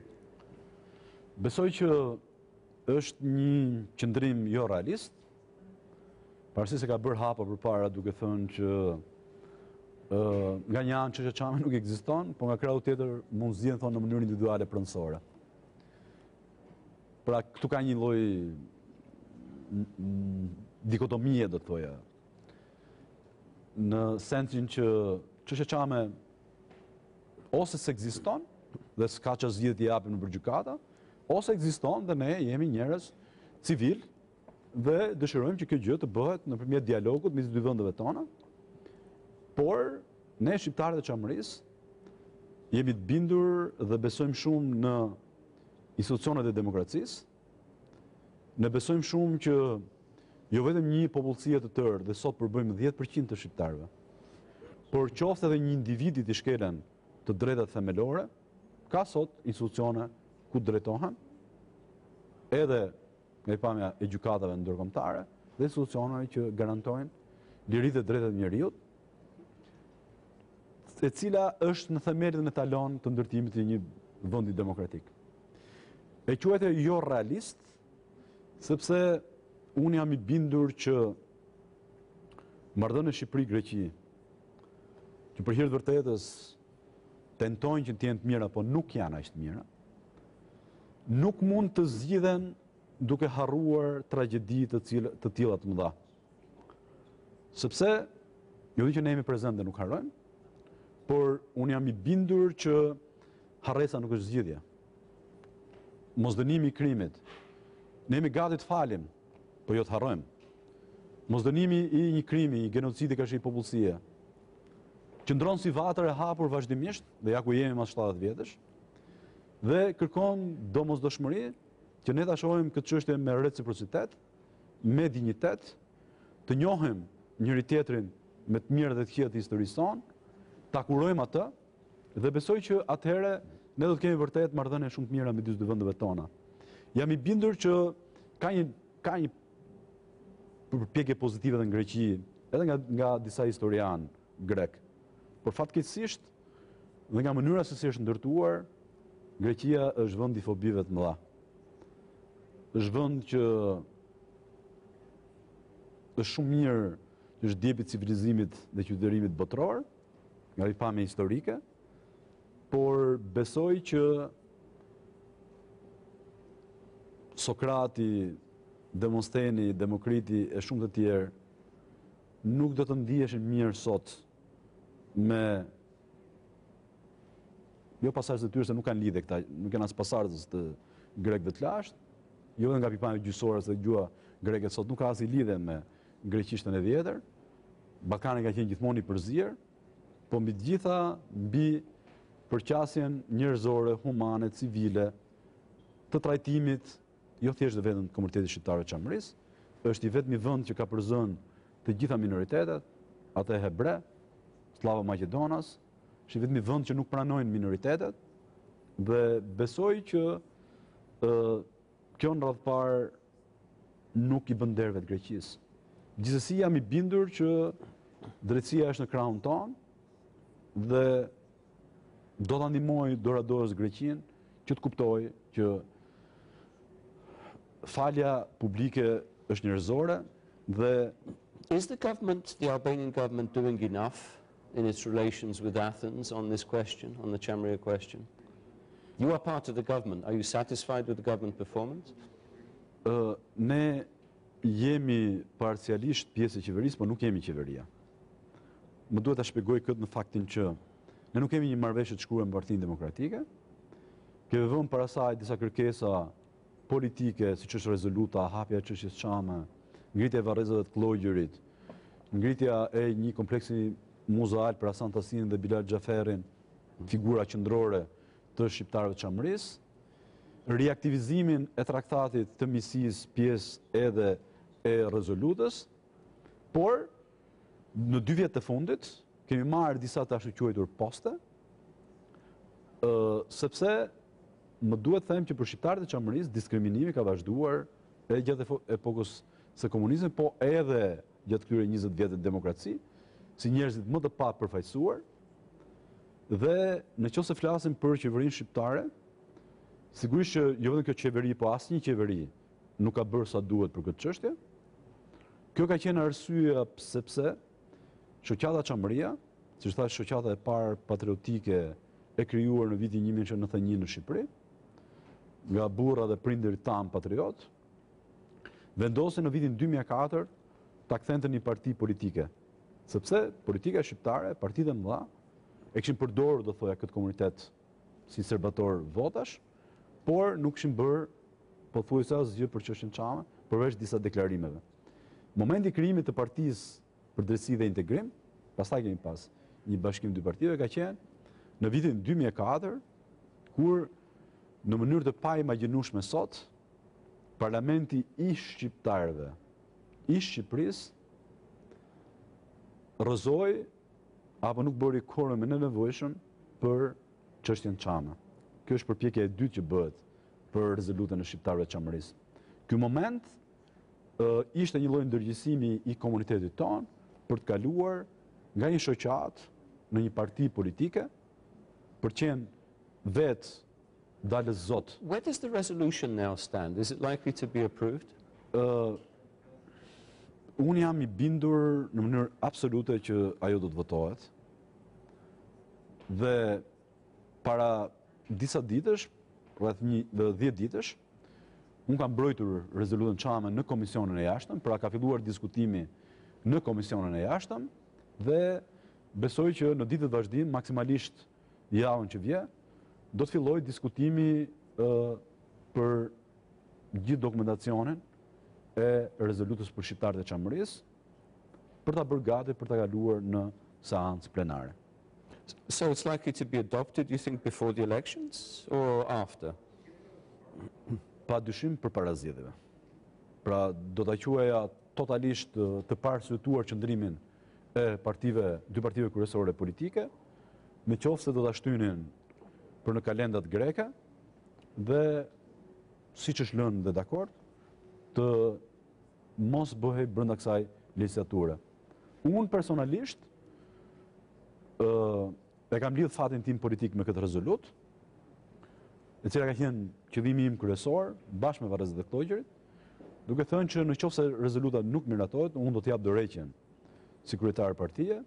Speaker 2: Besoj që është një qëndrim jo realist, parësi se ka bërë hapa përpara duke thënë që nga një anë çështja e Çamit nuk ekziston, po nga krau tjetër mund zgjidhen thonë në mënyrë individuale pronësore. Pra këtu ka një lloj dikotomie, do të thoja, në sensin që çështja e Çamit ose s'ekziston dhe s'ka që zgjidhje t'i japim në gjykata, ose ekziston dhe ne jemi njerëz civil dhe dëshirojmë që kjo gjë të bëhet nëpërmjet dialogut midis dy vendeve tona. Por ne shqiptarët e Çamërisë jemi të bindur dhe besojmë shumë në institucionet e demokracisë. Ne besojmë shumë që jo vetëm një popullsi të tërë, dhe sot përbëjmë 10% të shqiptarëve, por qoftë edhe një individi të shkelen të drejtat themelore, ka sot institucione ku drejtohen, edhe nga pamja e gjykatave ndërkombëtare dhe institucione që garantojnë liritë dhe drejtat e njerëzit, e cila është në themelin e talon të ndërtimit të një vendi demokratik. E quhet jo realist, sepse unë jam i bindur që marrëdhëniet Shqipëri-Greqi, që për hir të vërtetës tentojnë që të jenë të mira, po nuk janë aq të mira, nuk mund të zgjidhen duke harruar tragjedi të tilla të mëdha. Sepse, jo që ne jemi prezent dhe nuk harrojmë, por unë jam i bindur që harresa nuk është zgjidhja. Mosdënimi i krimit. Ne jemi gati të falim, po jo të harrojmë. Mosdënimi i një krimi, i genocidi ka shi popullsie, qëndron si vatër e hapur vazhdimisht, dhe ja ku jemi mas 70 vjetësh, dhe kërkon domosdoshmëri që ne ta shohim këtë çështje me reciprocitet, me dinjitet, të njohim njëri tjetrin me të mirë dhe të keq të historisë tonë, ta kurojmë atë dhe besoj që atëherë ne do të kemi vërtet marrëdhënie shumë të mira midis dy vendeve tona. Jam i bindur që ka një përpjekje pozitive edhe në Greqi, edhe nga disa historian grek. Por fatkeqësisht dhe nga mënyra se si është ndërtuar, Greqia është vend i fobive të mëdha. Është vend që është shumë mirë që është djepi civilizimit dhe qytetërimit botror, nga pamje historike, por besoj që Sokrati, Demosteni, Demokriti e shumë të tjerë nuk do të ndiheshin mirë sot me jo pasardhës të tyre, se nuk kanë lidhje këta, nuk janë as pasardhës të grekëve të lashtë, jo edhe nga pikpamja gjyqësore se gjua greke sot nuk ka as lidhje me greqishtën e vjetër. Ballkani ka qenë gjithmonë i përzier, po mbi të gjitha mbi përqasjen njerëzore, humane, civile, të trajtimit, jo thjesht vetëm komunitetit shqiptar të Çamërisë, është i vetmi vend që ka përzënë të gjitha minoritetet, atë hebre, slava Maqedonas, është i vetmi vend që nuk pranojnë minoritetet, dhe besoj që kjo në radhë parë nuk i bën derve të Greqisë. Gjithsesi jam i bindur që drejtësia është në krahun tonë dhe do ta ndihmoj doradorës Greqinë që të kuptojë që falja publike është njerëzore dhe
Speaker 1: Is the government, the Albanian government, doing enough in its relations with Athens on this question, on the Chamria question? You are part of the government. Are you satisfied with the government performance?
Speaker 2: Ne jemi parcialisht pjesë e qeverisë, por nuk jemi qeveria. Më duhet ta shpjegoj këtë në faktin që ne nuk kemi një marrëveshje të shkruar me Partinë Demokratike. Kemi vënë para saj disa kërkesa politike, siç është rezoluta, hapja e çështjes Chame, ngritja e varrezave të llogjerit, ngritja e një kompleksi muzeal për Hasan Tasinin dhe Bilal Xhaferin, figura qendrore të shqiptarëve të Çamërisë, riaktivizimin e traktatit të miqësisë, pjesë edhe e rezolutës, por në 2 vjet të fundit kemi marrë disa të ashtu quajtur poste, sepse më duhet them që për shqiptarët e Çamërisë diskriminimi ka vazhduar edhe gjatë epokës së komunizmit, po edhe gjatë këtyre 20 vjetëve të demokraci, si njerëzit më të papërfaqësuar. Dhe nëse flasim për qeverinë shqiptare, sigurisht që jo vetëm kjo qeveri, po asnjë qeveri nuk ka bërë sa duhet për këtë çështje. Kjo ka qenë arsyeja sepse shoqata Çamëria, siç thash, shoqata e parë patriotike e krijuar në vitin 1991 në Shqipëri, nga burra dhe prindërit tanë patriot, vendosi në vitin 2004 ta kthente një parti politike, sepse politika shqiptare, partitë e mëdha, e kishin përdorur, do thoya, këtë komunitet si serbator votash, por nuk kishin bërë pothuajse asgjë për çështjen Çame, përveç disa deklarimeve. Momenti i krijimit të Partisë për Drejtësi dhe Integrim, pastaj kemi pas një bashkim 2 partive, ka qenë në vitin 2004, kur në mënyrë të paimagjinueshme sot, Parlamenti i shqiptarëve i Shqipërisë rrëzoi apo nuk bëri quorumin e nevojshëm për çështjen Çame. Kjo është përpjekja e dytë që bëhet për rezolutën e shqiptarëve të Çamërisë. Ky moment ishte një lloj ndërgjegjësimi i komunitetit tonë për të kaluar nga një shoqat në një parti politike për qenë vetë dalës zot.
Speaker 1: Where does the resolution now stand? Is it likely to be approved?
Speaker 2: Unë jam i bindur në mënyrë absolute që ajo do të votohet. Dhe para disa ditësh, rreth 10 ditësh, unë kam mbrojtur rezolutën Çame në komisionin e jashtëm, pra ka filluar diskutimi në komisionin e jashtëm dhe besoj që në ditët vazhdim, maksimalisht javën që vje, do të filloj diskutimi për gjithë dokumentacionin e rezolutës për shqiptarët e Çamërisë, për ta bërë gati për ta kaluar në seancë plenare.
Speaker 1: So it's likely to be adopted, you think, before the elections or after?
Speaker 2: Pa dyshim përpara zgjedhjeve. Pra do ta quaja totalisht të parsyetuar qëndrimin e dy partive kryesore politike, në qoftë se do ta shtynin për në kalendat greke dhe siç është lënë dhe dakord të mos bëhej brenda kësaj legjislature. Unë personalisht e kam lidh fatin tim politik me këtë rezolut, e cila ka qenë qëllimi im kryesor bashkë me varrezat e llogjerit, duke thënë që në qoftë se rezoluta nuk miratohet, unë do të jap dorëheqjen si kryetar partie,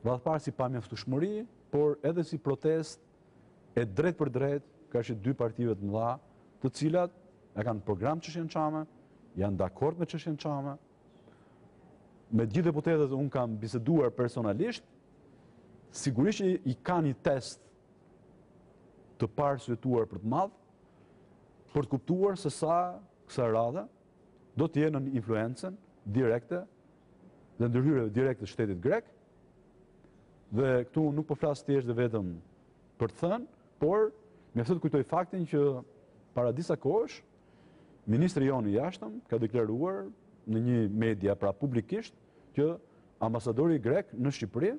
Speaker 2: radhpar si pamjaftueshmëri, por edhe si protestë e drejt për drejt ka që 2 partive të mëdha, të cilat e kanë program çështjen Çame, janë dakord me çështjen Çame. Me gjithë deputetët unë kam biseduar personalisht, sigurisht që i kanë një test të parsyetuar për të madh, për të kuptuar se sa kësaj radhe do të jenë në influencën direkte dhe ndërhyrje direkte të shtetit grek. Dhe këtu nuk po flas thjesht dhe vetëm për të thënë, por mjafton të kujtoj faktin që para disa kohësh ministri jonë i jashtëm ka deklaruar në një media, pra publikisht, që ambasadori grek në Shqipëri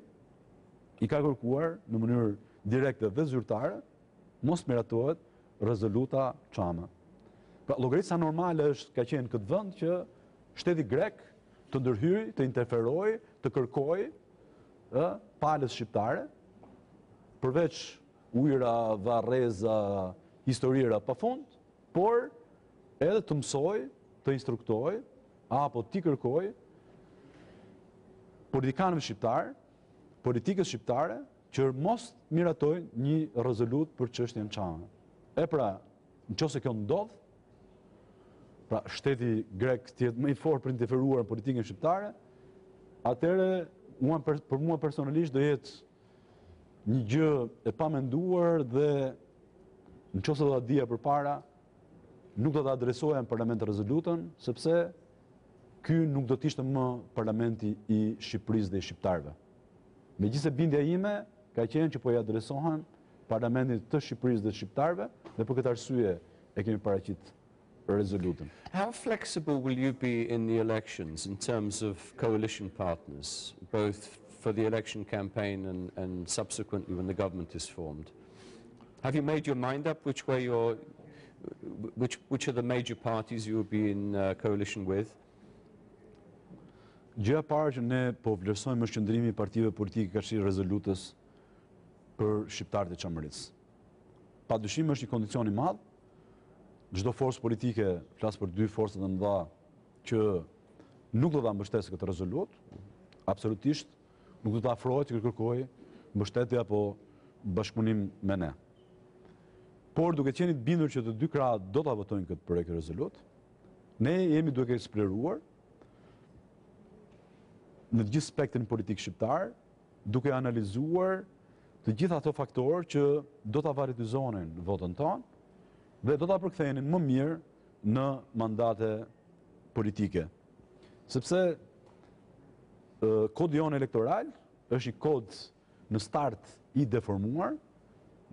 Speaker 2: i ka kërkuar në mënyrë direkte dhe zyrtare mos miratohet rezoluta Çame. Pra llogaritësa normale është ka qenë këtë vend që shteti grek të ndërhyjë, të interferojë, të kërkojë palës shqiptare, përveç ujëra, varreza, historira pafund, por edhe të mësoj, të instruktoj apo ti kërkoj politikanëve shqiptar, politikës shqiptare, që mos miratojnë një rezolut për çështjen Cham. Pra, nëse kjo ndodh, pra shteti grek të jetë më i fortë për interferuar në politikën shqiptare, atëherë për mua personalisht do jetë një gjë e pamenduar dhe nëse do ta dija përpara, nuk do ta adresoja në parlament rezolutën, sepse ky nuk do të ishte më parlamenti i Shqipërisë dhe i shqiptarëve. Megjithëse bindja ime ka qenë që po i adresohen parlamentit të Shqipërisë dhe shqiptarëve, dhe për këtë arsye e kemi paraqit rezolutën.
Speaker 1: How flexible will you be in the elections in terms of coalition partners, both for the election campaign and subsequently when the government is formed? Have you made your mind up which way which are the major parties you will be in coalition with?
Speaker 2: Gjëja e parë që ne po vlerësojmë është qëndrimi i partive politike kërkësi rezolutës për shqiptarët e Çamërisë. Padyshim është një kondicion i madh. Çdo forcë politike, flas për dy forcat e mëdha që nuk do ta mbështesë këtë rezolut, absolutisht nuk do të afrohet që kërkojë mbështetje apo bashkëpunim me ne. Por duke qenë të bindur që të dy krahët do ta votojnë këtë projekt rezolut, ne jemi duke eksploruar në të gjithë spektrin politik shqiptar, duke analizuar të gjitha ato faktorë që do ta varitizonin votën tonë dhe do ta përkthenin më mirë në mandate politike. Sepse kodi jon elektoral është një kod në start i deformuar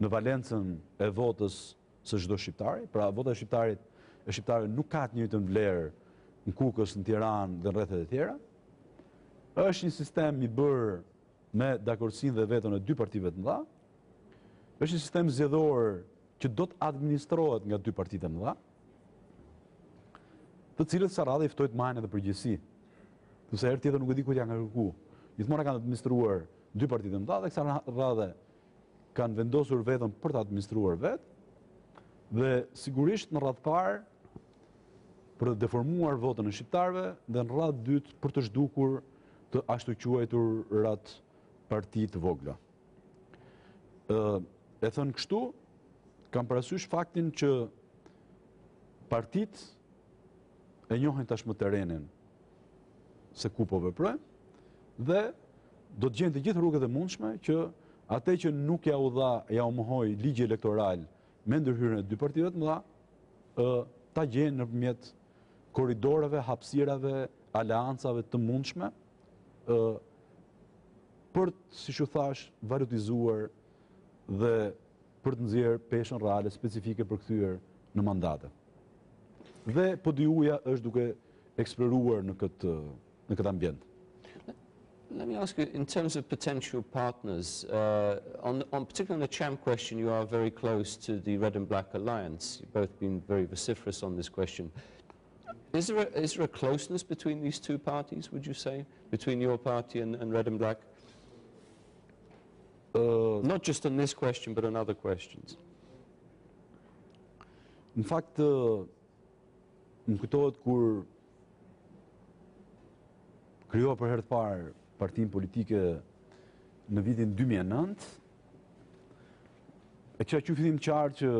Speaker 2: në valencën e votës së çdo shqiptari, pra vota e shqiptarit nuk ka të njëjtën vlerë në Kukës, në Tiranë dhe në rrethet e tjera. Është një sistem i bërë me dakordsinë dhe vetën e dy partive të mëdha. Është një sistem zgjedhor që do të administrohet nga dy partitë të mëdha, të cilët sa radhë i ftojnë të marrin edhe përgjegjësi. Sepse herë tjetër nuk e di ku janë kërku. Gjithmonë kanë administruar dy partitë të mëdha dhe kësa radhë kanë vendosur vetën për të administruar vetë, dhe sigurisht në radhë parë për të deformuar votën e shqiptarëve dhe në radhë dytë për të zhdukur të ashtu quajtur rat parti të vogla. E thënë kështu, kam parasysh faktin që partit e njohin tashmë terrenin se ku po veprojnë dhe do të gjejnë të gjithë rrugët e mundshme që atë që nuk ja u dha, ja u mohoi ligji elektoral me ndërhyrjen e dy partive të mëdha, ta gjejnë nëpërmjet korridoreve, hapësirave, aleancave të mundshme për, siç u thash, variotizuar dhe për të nxjerrë peshën reale specifike për kthyer në mandate. Dhe PJIU-ja është duke eksploruar në këtë ambient.
Speaker 1: Let me ask you, in terms of potential partners, particularly on the Cham question, you are very close to the Red and Black Alliance. You've both been very vociferous on this question. Is there a closeness between these two parties, would you say, between your party and Red and Black? Not just on this question, but on other questions.
Speaker 2: Në fakt, më kujtohet kur krijoha për herë të parë partinë politike në vitin 2009, e kisha qenë fillim qartë që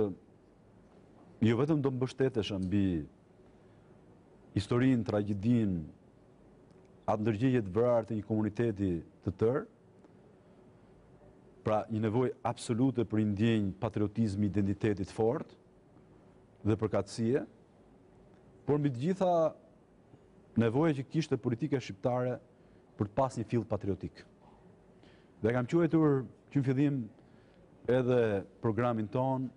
Speaker 2: jo vetëm do mbështetesha mbi historinë, tragjedinë, atë ndërgjegje të vrarë të një komuniteti të tërë, pra një nevojë absolute për ndjenjë patriotizmi, identitetit fort dhe përkatësie, por mbi të gjitha nevoja që kishte politika shqiptare për të pas një fill patriotik. Dhe kam quajtur që në fillim edhe programin ton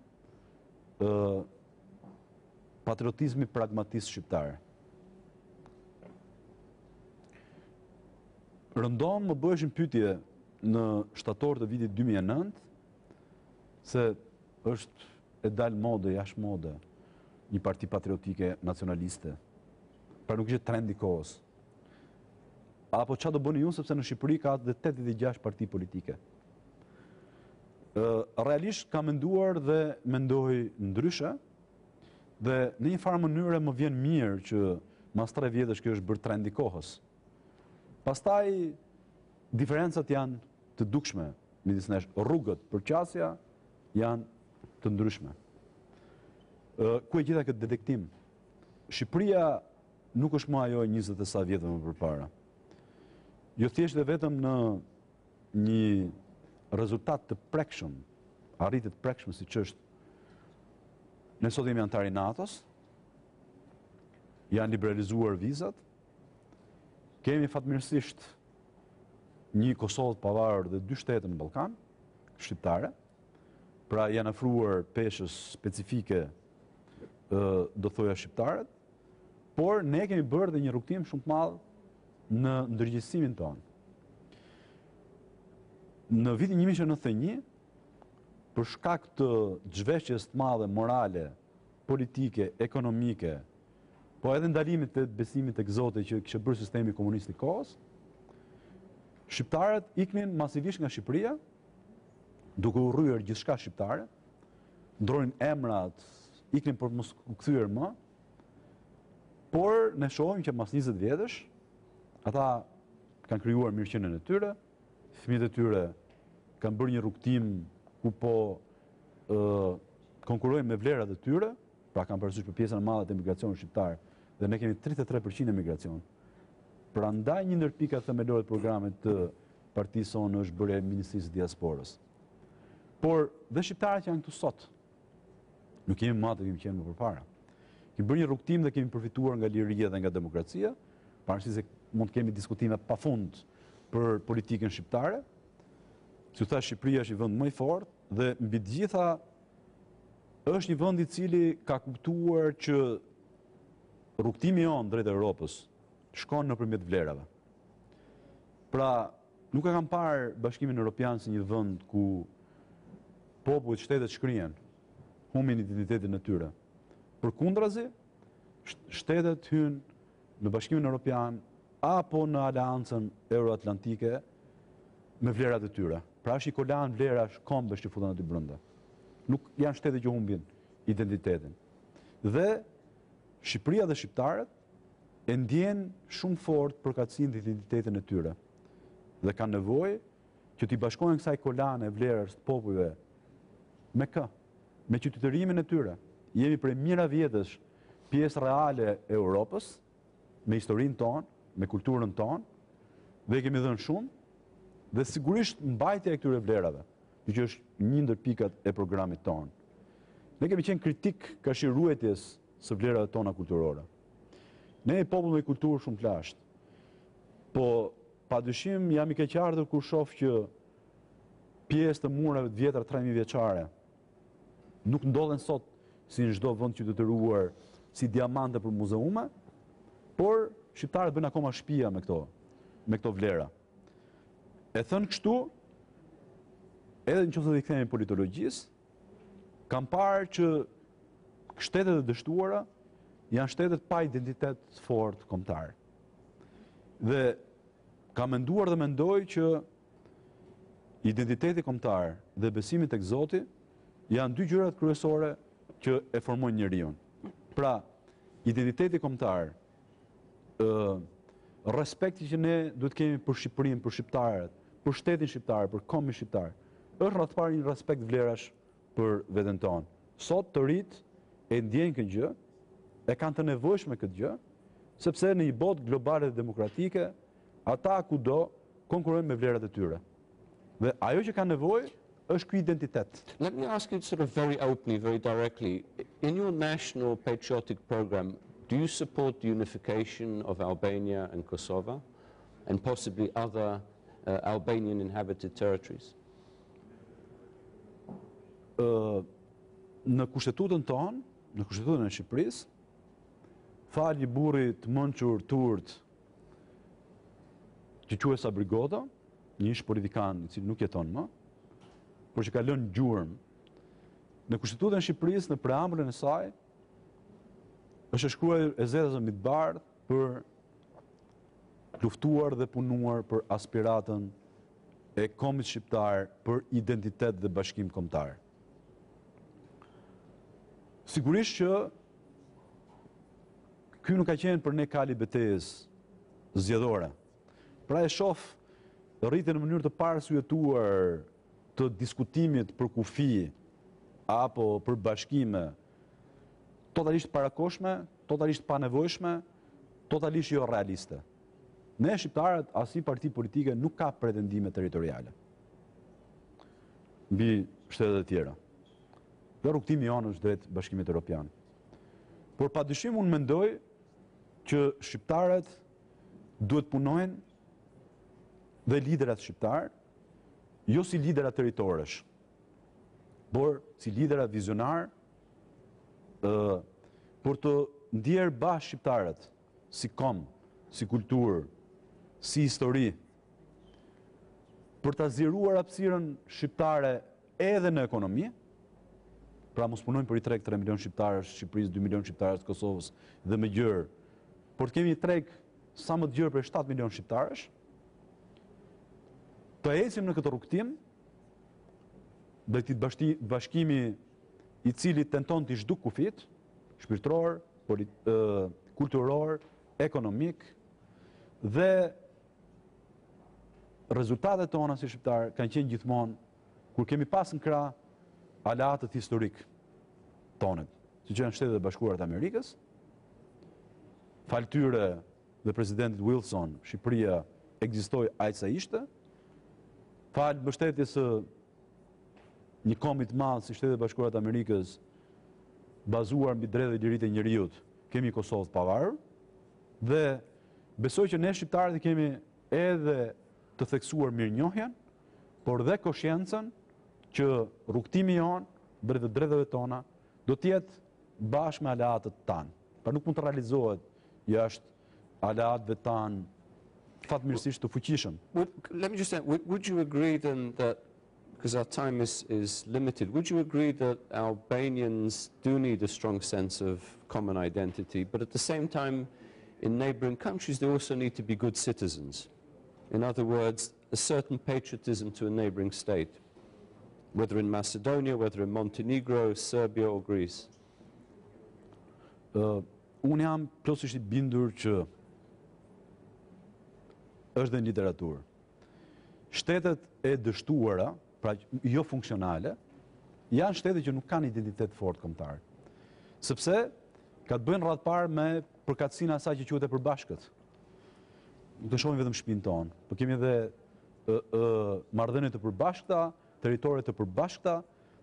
Speaker 2: patriotizmi pragmatist shqiptar. Rëndom më bëheshin pyetje në shtator të vitit 2009 se është e dalë mode, jashtë mode, një parti patriotike nacionaliste. Pra nuk ishte trendi kohës. Apo çfarë do bëni ju, sepse në Shqipëri ka dhe 86 parti politike. Realisht kam menduar dhe mendoj ndryshe, dhe në një farë mënyre më vjen mirë që mas 3 vjetësh kjo është bërë trend i kohës. Pastaj diferencat janë të dukshme midis nesh, rrugët për qasja janë të ndryshme. Ku e gjitha këtë detektim? Shqipëria nuk është më ajo 20 e sa vjetë më përpara. Jo thjesht dhe vetëm në një rezultat të prekshëm, arritet prekshëm si që është, ne sot jemi antari NATO-s, janë liberalizuar vizat, kemi fatmirësisht një Kosovë të pavarur dhe 2 shtete në Ballkan, shqiptare, pra janë ofruar peshës specifike, do thoja shqiptarët, por ne kemi bërë dhe një rrugtim shumë të madh në ndërgjegjësimin tonë. Në vitin 1991, për shkak të zhveshjes të madhe morale, politike, ekonomike, po edhe ndalimit të besimit tek Zoti që kishte bërë sistemi komunist i kohës, shqiptarët iknin masivisht nga Shqipëria, duke u rryer gjithçka shqiptare, ndronin emrat, iknin për mos u kthyer më, por ne shohim që mas 20 vjetësh, ata kanë krijuar mirëqenien e tyre, fëmijët e tyre kanë bërë një rrugtim ku po konkurrojnë me vlerat e tyre, pra kanë parasysh për pjesën e madhe të emigracionit shqiptar, dhe ne kemi 33% emigracion. Prandaj një ndër pikat themelore të programit të partisë sonë është bërja e Ministrisë së Diasporës. Por dhe shqiptarët që janë këtu sot, nuk kemi më të kemi qenë më përpara. Kemi bërë një rrugtim dhe kemi përfituar nga liria dhe nga demokracia, pavarësisht se mund të kemi diskutime pafund për politikën shqiptare. Si u tha, Shqipëria është një vend më i fortë dhe mbi të gjitha është një vend i cili ka kuptuar që rrugtimi jonë drejt Europës shkon nëpërmjet vlerave. Pra, nuk e kam parë Bashkimin Evropian si një vend ku popujt, shtetet shkrihen, humbin identitetin e tyre. Përkundrazi, shtetet hynë në Bashkimin Evropian apo në Aleancën Euroatlantike me vlerat e tyre. Pra është i kolan vlerash kombësh që futen aty brenda. Nuk janë shtete që humbin identitetin. Dhe Shqipëria dhe shqiptarët e ndjen shumë fort përkatësinë dhe identitetin e tyre. Dhe kanë nevojë që t'i bashkojnë kësaj kolane vlerash të popujve me kë? Me qytetërimin e tyre. Jemi prej mijëra vjetësh pjesë reale e Europës, me historinë tonë, me kulturën tonë, dhe kemi dhënë shumë, dhe sigurisht mbajtja e këtyre vlerave, që është një ndër pikat e programit tonë. Ne kemi qenë kritik kërshi ruajtjes së vlerave tona kulturore. Ne jemi popull me kulturë shumë të lashtë, po padyshim jam i keqardhur kur shoh që pjesë të murave të vjetra 3000 vjeçare nuk ndodhen sot si në çdo vend qytetëruar si diamante për muzeume, por shqiptarët bëjnë akoma shtëpia me këto vlera. E thënë kështu, edhe nëse i kthehemi politologjisë, kam parë që shtetet e dështuara janë shtetet pa identitet fort kombëtar. Dhe kam menduar dhe mendoj që identiteti kombëtar dhe besimi tek Zoti janë 2 gjërat kryesore që e formojnë njeriu. Pra, identiteti kombëtar, respekti që ne duhet kemi për Shqipërinë, për shqiptarët, për shtetin shqiptar, për kombin shqiptar, është rreth parë një respekt vlerash për veten tonë. Sot të rit e ndjejnë këtë gjë, e kanë të nevojshme këtë gjë, sepse në një botë globale dhe demokratike, ata kudo konkurrojnë me vlerat e tyre. Dhe ajo që kanë nevojë është ky identitet.
Speaker 1: Let me ask you sort of very openly, very directly, in your national patriotic program, do you support the unification of Albania and Kosovo and possibly other Albanian inhabited territories?
Speaker 2: Në kushtetutën tonë, në kushtetutën e Shqipërisë, fal një burri të mençur turd që quhet Sabrigoda, një ish politikan i cili nuk jeton më, por që ka lënë gjurmë. Në kushtetutën e Shqipërisë, në preambullën e saj, është shkruar e zezë mbi të bardhë për luftuar dhe punuar për aspiratën e kombit shqiptar për identitet dhe bashkim kombëtar. Sigurisht që ky nuk ka qenë për ne kali betejës zgjedhore. Pra e shoh rritjen në mënyrë të parsyetuar të diskutimit për kufi apo për bashkime totalisht parakoshme, totalisht panevojshme, totalisht jo realiste. Ne shqiptarët, asnjë parti politike nuk ka pretendime territoriale mbi shtetet e tjera. Dhe rrugtimi jonë është drejt Bashkimit Evropian. Por padyshim unë mendoj që shqiptarët duhet punojnë dhe liderat shqiptar, jo si lidera territorësh, por si lidera vizionar, për të ndjerë bashkë shqiptarët si kom, si kulturë, si histori, për të zgjeruar hapësirën shqiptare edhe në ekonomi, pra mos punojmë për i treg 3 milion shqiptarësh Shqipërisë, 2 milion shqiptarësh Kosovës dhe më gjërë, por të kemi i treg sa më të gjërë për 7 milion shqiptarësh, të ecim në këtë rrugtim, dhe këtë bashkimi i cili tenton të zhduk kufit, shpirtëror, kulturor, ekonomik, dhe rezultatet tona si shqiptar kanë qenë gjithmonë kur kemi pas në krah aleatët historik tonet, si që janë Shtetet e Bashkuara të Amerikës, faltyre dhe presidentit Wilson, Shqipëria ekzistoi aq sa ishte, fal mbështetjes së një komi të madh si Shtetet e Bashkuara të Amerikës, bazuar mbi drejtat dhe liritë e njerëzit, kemi Kosovë të pavarur, dhe besoj që ne shqiptarët kemi edhe të theksuar mirënjohjen, por dhe koshiencën që rrugtimi jon drejt të drejtave tona do të jetë bashkë me aleatët tanë. Pra nuk mund të realizohet jashtë aleatëve tanë fatmirësisht të fuqishëm.
Speaker 1: Let me just say, would you agree then that, because our time is limited, would you agree that Albanians do need a strong sense of common identity, but at the same time, in neighboring countries, they also need to be good citizens? In other words, a certain patriotism to a neighboring state, whether in Macedonia, whether in Montenegro, Serbia or Greece?
Speaker 2: Unë jam plotësisht I bindur që është dhe në literaturë. Shtetet e dështuara, pra jo funksionale, janë shtete që nuk kanë identitet fort kombëtar. Sepse ka të bëjnë radhë parë me përkatësinë asaj që quhet e përbashkët. Nuk të shohim vetëm shtëpinë tonë, por kemi edhe marrëdhënie të përbashkëta, territore të përbashkëta,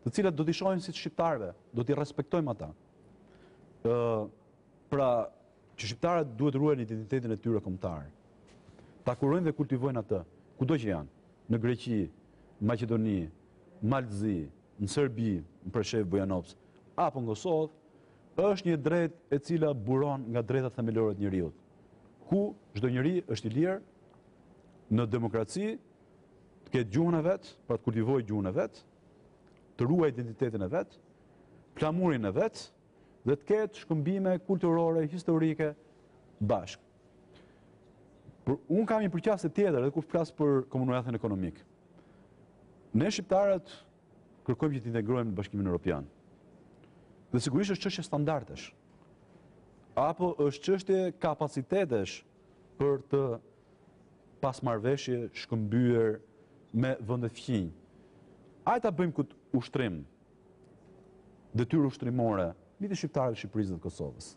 Speaker 2: të cilat do t'i shohim si të shqiptarëve, do t'i respektojmë ata. Pra, që shqiptarët duhet ruajnë identitetin e tyre kombëtar. Ta kurojnë dhe kultivojnë atë, kudo që janë, në Greqi, Maqedoni, Maltëzi, në Serbi, në Preshevë, Bujanovës, apo në Kosovë, është një drejtë e cila buron nga drejtat themelore të njerëzit, ku çdo njeri është I lirë në demokraci të ketë gjuhën e vet, pra të kultivojë gjuhën e vet, të ruajë identitetin e vet, flamurin e vet, dhe të ketë shkëmbime kulturore, historike bashkë. Por unë kam një përqasje tjetër edhe kur flas për komunitetin ekonomik. Ne shqiptarët kërkojmë që të integrohemi në Bashkimin Evropian. Dhe sigurisht është çështje standardesh. Apo është çështje kapacitetesh për të pas marrëveshje shkëmbyer me vende fqinj. Hajde ta bëjmë këtë ushtrim, detyrë ushtrimore midis shqiptarëve të Shqipërisë dhe të Kosovës.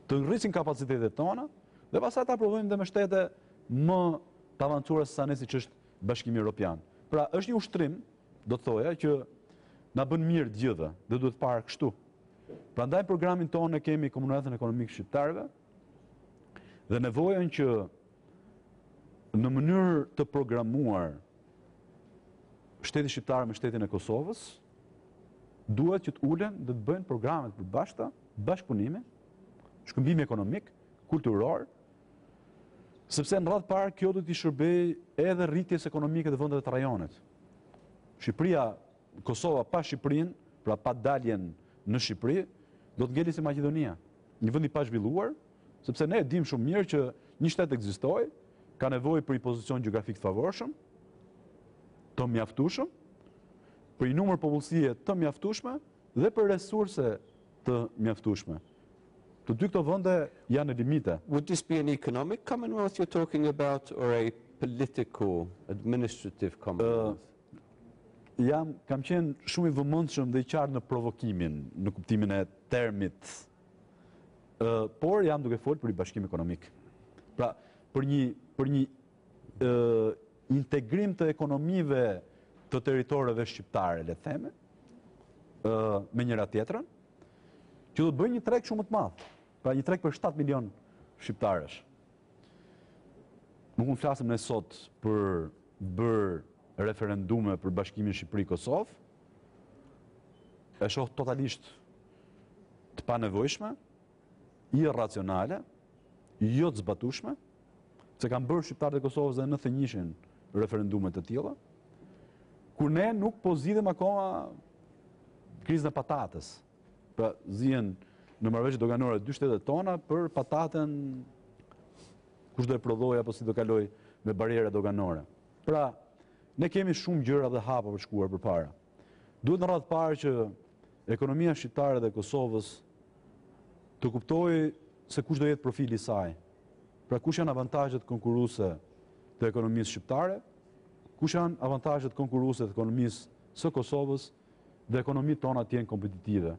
Speaker 2: Të rrisin kapacitetet tona dhe pastaj ta provojmë dhe me shtete më të avancuara se sa ne siç është Bashkimi Evropian. Pra është një ushtrim, do të thoja, që na bën mirë të gjithëve dhe duhet parë kështu. Prandaj programin tonë kemi komunitetin ekonomik shqiptarëve dhe nevojën që në mënyrë të programuar shteti shqiptar me shtetin e Kosovës duhet që të ulen dhe të bëjnë programe të përbashkëta, bashkëpunimi, shkëmbim ekonomik, kulturor, sepse në radhë parë kjo do t'i shërbej edhe rritjes ekonomike të vendeve të rajonit. Shqipëria, Kosova pa Shqipërinë, pra pa daljen në Shqipëri, do të ngeli si Maqedonia, një vend I pazhvilluar, sepse ne e dim shumë mirë që një shtet ekzistoi, ka nevojë për një pozicion gjeografik të favorshëm, të mjaftueshëm, për një numër popullsie të mjaftueshme dhe për resurse të mjaftueshme. Të dy këto vende janë në limite.
Speaker 1: Would this be an economic commonwealth you're talking about, or a political, administrative commonwealth?
Speaker 2: Kam qenë shumë i vëmendshëm dhe i qartë në provokimin, në kuptimin e termit, por jam duke folë për një bashkim ekonomik. Pra, për një integrim të ekonomive të territoreve shqiptare, le të theme, me njëra tjetrën, që do të bëjë një treg shumë më të madh. Pra një treg për 7 milion shqiptarësh. Nuk mund flasim ne sot për bërë referendume për bashkimin Shqipëri-Kosovë, e shoh totalisht të panevojshme, irracionale, jo të zbatueshme, se kanë bërë shqiptarët e Kosovës dhe në thënjishin referendume të tilla, kur ne nuk po zgjidhem akoma krizën e patatës. Pra zihen në marrëveshje doganore dy shtetet tona për patatën kush do e prodhoj apo si do kaloj me barriera doganore. Pra, ne kemi shumë gjëra dhe hapa për shkuar përpara. Duhet në radhë parë që ekonomia shqiptare dhe Kosovës të kuptojë se kush do jetë profili i saj. Pra kush janë avantazhet konkurruese të ekonomisë shqiptare, kush janë avantazhet konkurruese të ekonomisë së Kosovës dhe ekonomitë tona të jenë kompetitive.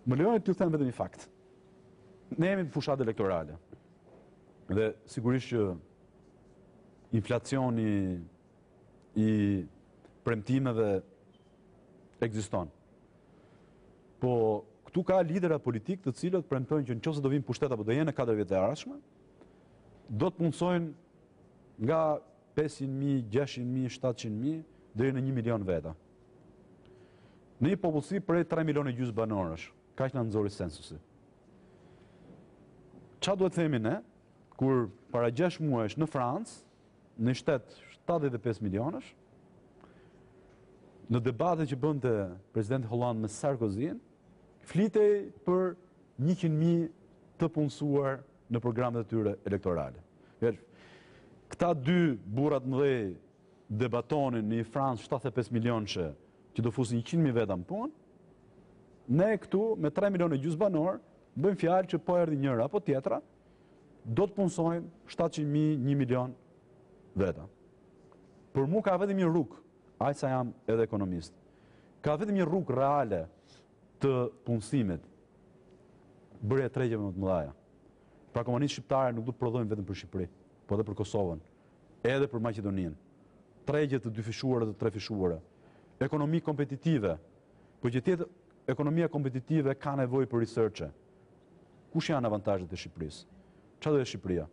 Speaker 2: Më lejoni t'ju them vetëm një fakt. Ne jemi në fushat elektorale. Dhe sigurisht që inflacioni i premtimeve ekziston. Po këtu ka lidera politik të cilët premtojnë që nëse do vinë pushtet apo do jenë në 4 vjet e ardhshme, do të punësojnë nga 500.000, 600.000, 700.000 deri në 1 milion veta. Në një popullsi prej 3 milionë e gjysmë banorësh, kaq na nxori censusi. Çfarë duhet themi ne kur para 6 muajsh në Francë, në shtet 75 milionësh, në debatet që bënte presidenti Holland me Sarkozyn, flitej për 100.000 të punësuar në programet e tyre elektorale. Këta dy burrat mëdhej debatonin në një Francë 75 milionëshe që do fusin 100.000 veta në punë, ne këtu me 3 milionë e gjysmë banor bëjmë fjalë që po erdhi njëra apo tjetra, do të punësojnë 700.000, 1 milion veta. Për mu ka vetëm një rrugë, aq sa jam edhe ekonomist. Ka vetëm një rrugë reale të punësimit, bërje tregjeve më të mëdha. Pra komunitë shqiptare nuk do të prodhojnë vetëm për Shqipëri, po edhe për Kosovën, edhe për Maqedoninë. Tregje të dyfishuara dhe të trefishuara. Ekonomi kompetitive. Po që tjetë ekonomia kompetitive ka nevojë për researche. Kush janë avantazhet e Shqipërisë? Çfarë do jetë Shqipëria?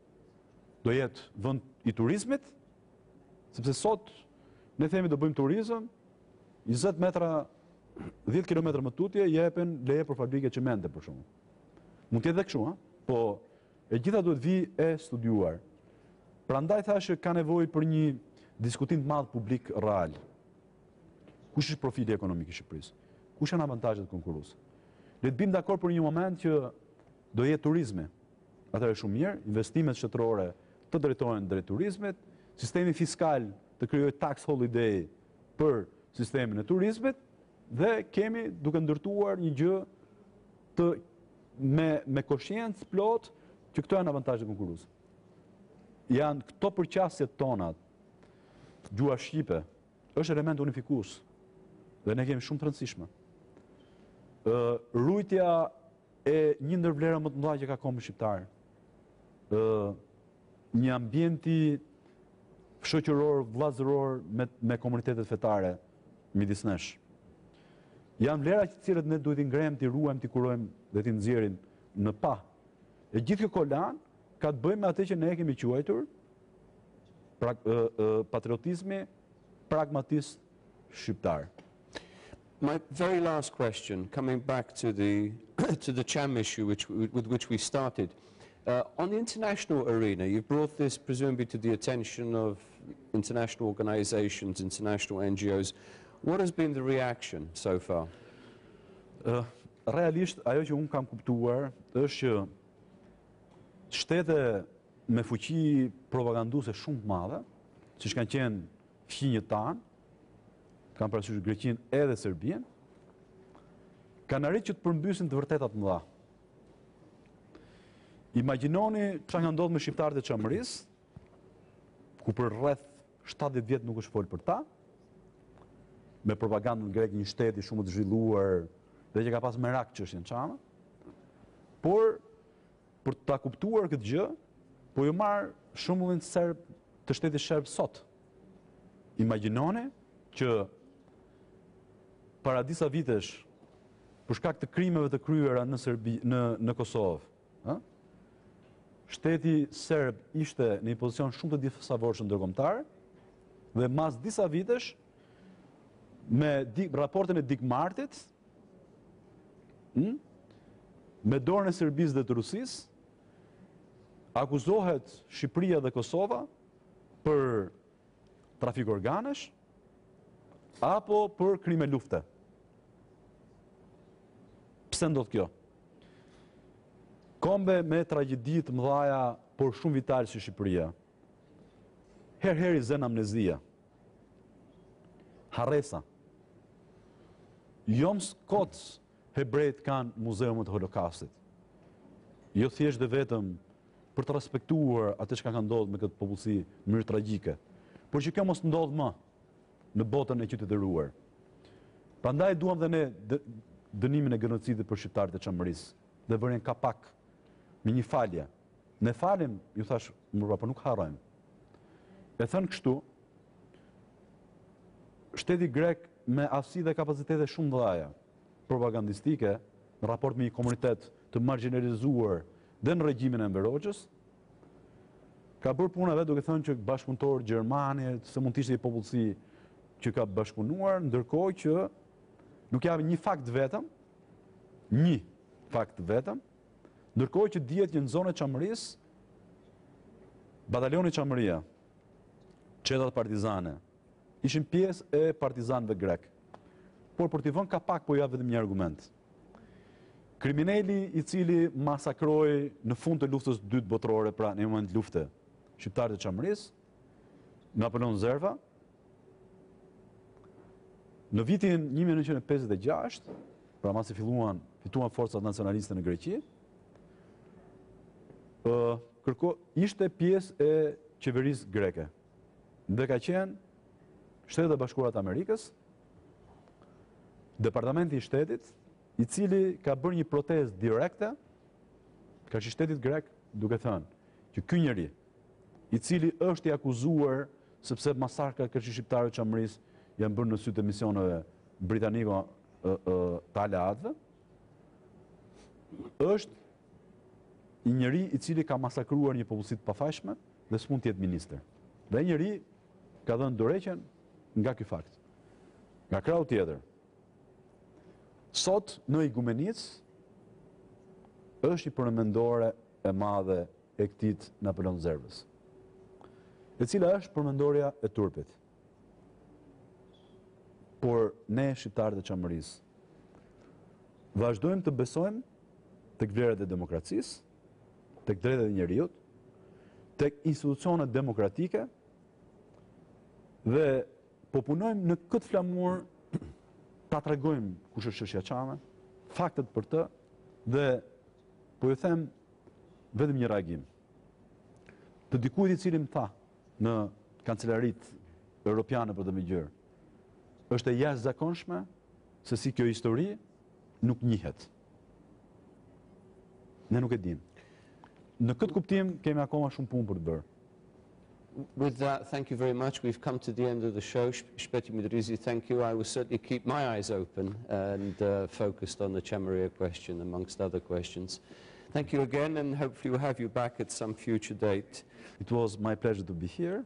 Speaker 2: Do jetë vend i turizmit? Sepse sot ne themi do bëjmë turizëm, 20 metra, 10 kilometra më tutje jepen leje për fabrike çemente për shkakun. Mund të jetë kështu, ha? Po e gjitha duhet vi e studiuar. Prandaj thashë ka nevojë për një diskutim të madh publik real. Kush është profili ekonomik i Shqipërisë? Kush janë avantazhet konkurruese? Le të bim dakord për një moment që do jetë turizmi. Atëherë shumë mirë, investimet shtetërore të drejtohen drejt turizmit, sistemi fiskal të krijojë tax holiday për sistemin e turizmit dhe kemi duke ndërtuar një gjë të me koshiencë plot që këto janë avantazhe konkurruese. Janë këto përqasjet tona, gjua shqipe, është element unifikues dhe ne kemi shumë të rëndësishme. Rujtja e një ndër vlera më të mëdha që ka kombë shqiptar. Një ambienti shoqëror, vllazëror me komunitetet fetare midis nesh. Janë vlera të cilët ne duhet i ngrem, t'i ruajmë, t'i kurojmë dhe t'i nxjerrim në pa. E gjithë kjo kolan ka të bëjë me atë që ne kemi quajtur patriotizmi pragmatist shqiptar.
Speaker 1: My very last question, coming back to the to the Cham issue with which we started. On the international arena, you've brought this presumably to the attention of international organizations, international NGOs. What has been the reaction so far?
Speaker 2: Realisht, ajo që unë kam kuptuar është që shtete me fuqi propaganduese shumë të madhe, siç kanë qenë fqinjët tanë, kanë parasysh Greqinë edhe Serbinë, kanë arritur që të përmbysin të vërtetat mëdha. Imagjinoni çfarë ka ndodhur me shqiptarët e Çamërisë, ku për rreth 70 vjet nuk është folë për ta, me propagandën greke, një shteti shumë të zhvilluar dhe që ka pas merak çështjen Çama, por për ta kuptuar këtë gjë, po ju marr shembullin serb të shtetit shërb sot. Imagjinoni që para disa vitesh, për shkak të krimeve të kryera në Serbi, në Kosovë, shteti serb ishte në një pozicion shumë të disavorshëm ndërkombëtar dhe mas disa vitesh me raportin e Dick Martit, me dorën e Serbisë dhe të Rusisë, akuzohet Shqipëria dhe Kosova për trafik organesh apo për krime lufte. Pse ndodh kjo? Kombe me tragjedi të mëdha, por shumë vitale si Shqipëria. Herë zen amnezia. Harresa. Jo kot hebrejt kanë muzeumët e Holokaustit. Jo thjesht dhe vetëm për të respektuar atë që ka ndodhur me këtë popullsi në mënyrë tragjike, por që kjo mos ndodh më në botën e qytetëruar. Prandaj duam dhe ne dënimin e genocidit për shqiptarët e Çamërisë dhe vëren kapak me një falje. Ne falim, ju thash, por nuk harrojmë. E thënë kështu, shteti grek me aftësi dhe kapacitete shumë mëdha propagandistike në raport me një komunitet të marginalizuar dhe në regjimin e Enver Hoxhës, ka bërë puna vetë duke thënë që bashkëpunëtorë Gjermani, se mund të ishte një popullsi që ka bashkëpunuar, ndërkohë që nuk japin një fakt vetëm, ndërkohë që dihet që në zonën e Çamërisë, batalioni Çamëria, çetat partizane, ishin pjesë e partizanëve grek. Por për t'i vënë kapak, po jap vetëm një argument. Kriminali i cili masakroi në fund të luftës së dytë botërore, pra në moment lufte, shqiptarët e Çamërisë, Napoleon Zerva, në vitin 1956, pra masi fituan forcat nacionaliste në Greqi, ishte pjesë e qeverisë greke. Dhe ka qenë Shtetet e Bashkuara të Amerikës, Departamenti i Shtetit, i cili ka bërë një protestë direkte, ka qenë shtetit grek, duke thënë që ky njeri, i cili është i akuzuar sepse masakrat kërkë shqiptarëve të Çamërisë janë bërë në sy të misioneve britaniko të aleatëve, është i njeri i cili ka masakruar një popullsi të pafajshme dhe s'mund të jetë ministër. Dhe njeri ka dhënë dorëheqjen nga ky fakt. Nga krau tjetër, sot në Igumenicë është një përmendore e madhe e këtij Napoleon Zervës, e cila është përmendoria e turpit. Por ne shqiptarët e Çamërisë vazhdojmë të besojmë tek vlerat e demokracisë, tek drejtat e njerëzit, tek institucionet demokratike dhe po punojmë në këtë flamur ta tregojmë kush është çështja Çame, faktet për të dhe po ju them vetëm një reagim. Të dikujt i cili më tha në kancelarit europiane për të më gjërë, është e jashtëzakonshme se si kjo histori nuk njihet. Ne nuk e dim. Në këtë kuptim kemi akoma shumë punë për të bërë.
Speaker 1: With that, thank you very much. We've come to the end of the show. Shpëtim Idrizi, thank you. I will certainly keep my eyes open and focused on the Çamëria question, amongst other questions. Thank you again, and hopefully we'll have you back at some future date.
Speaker 2: It was my pleasure to be here,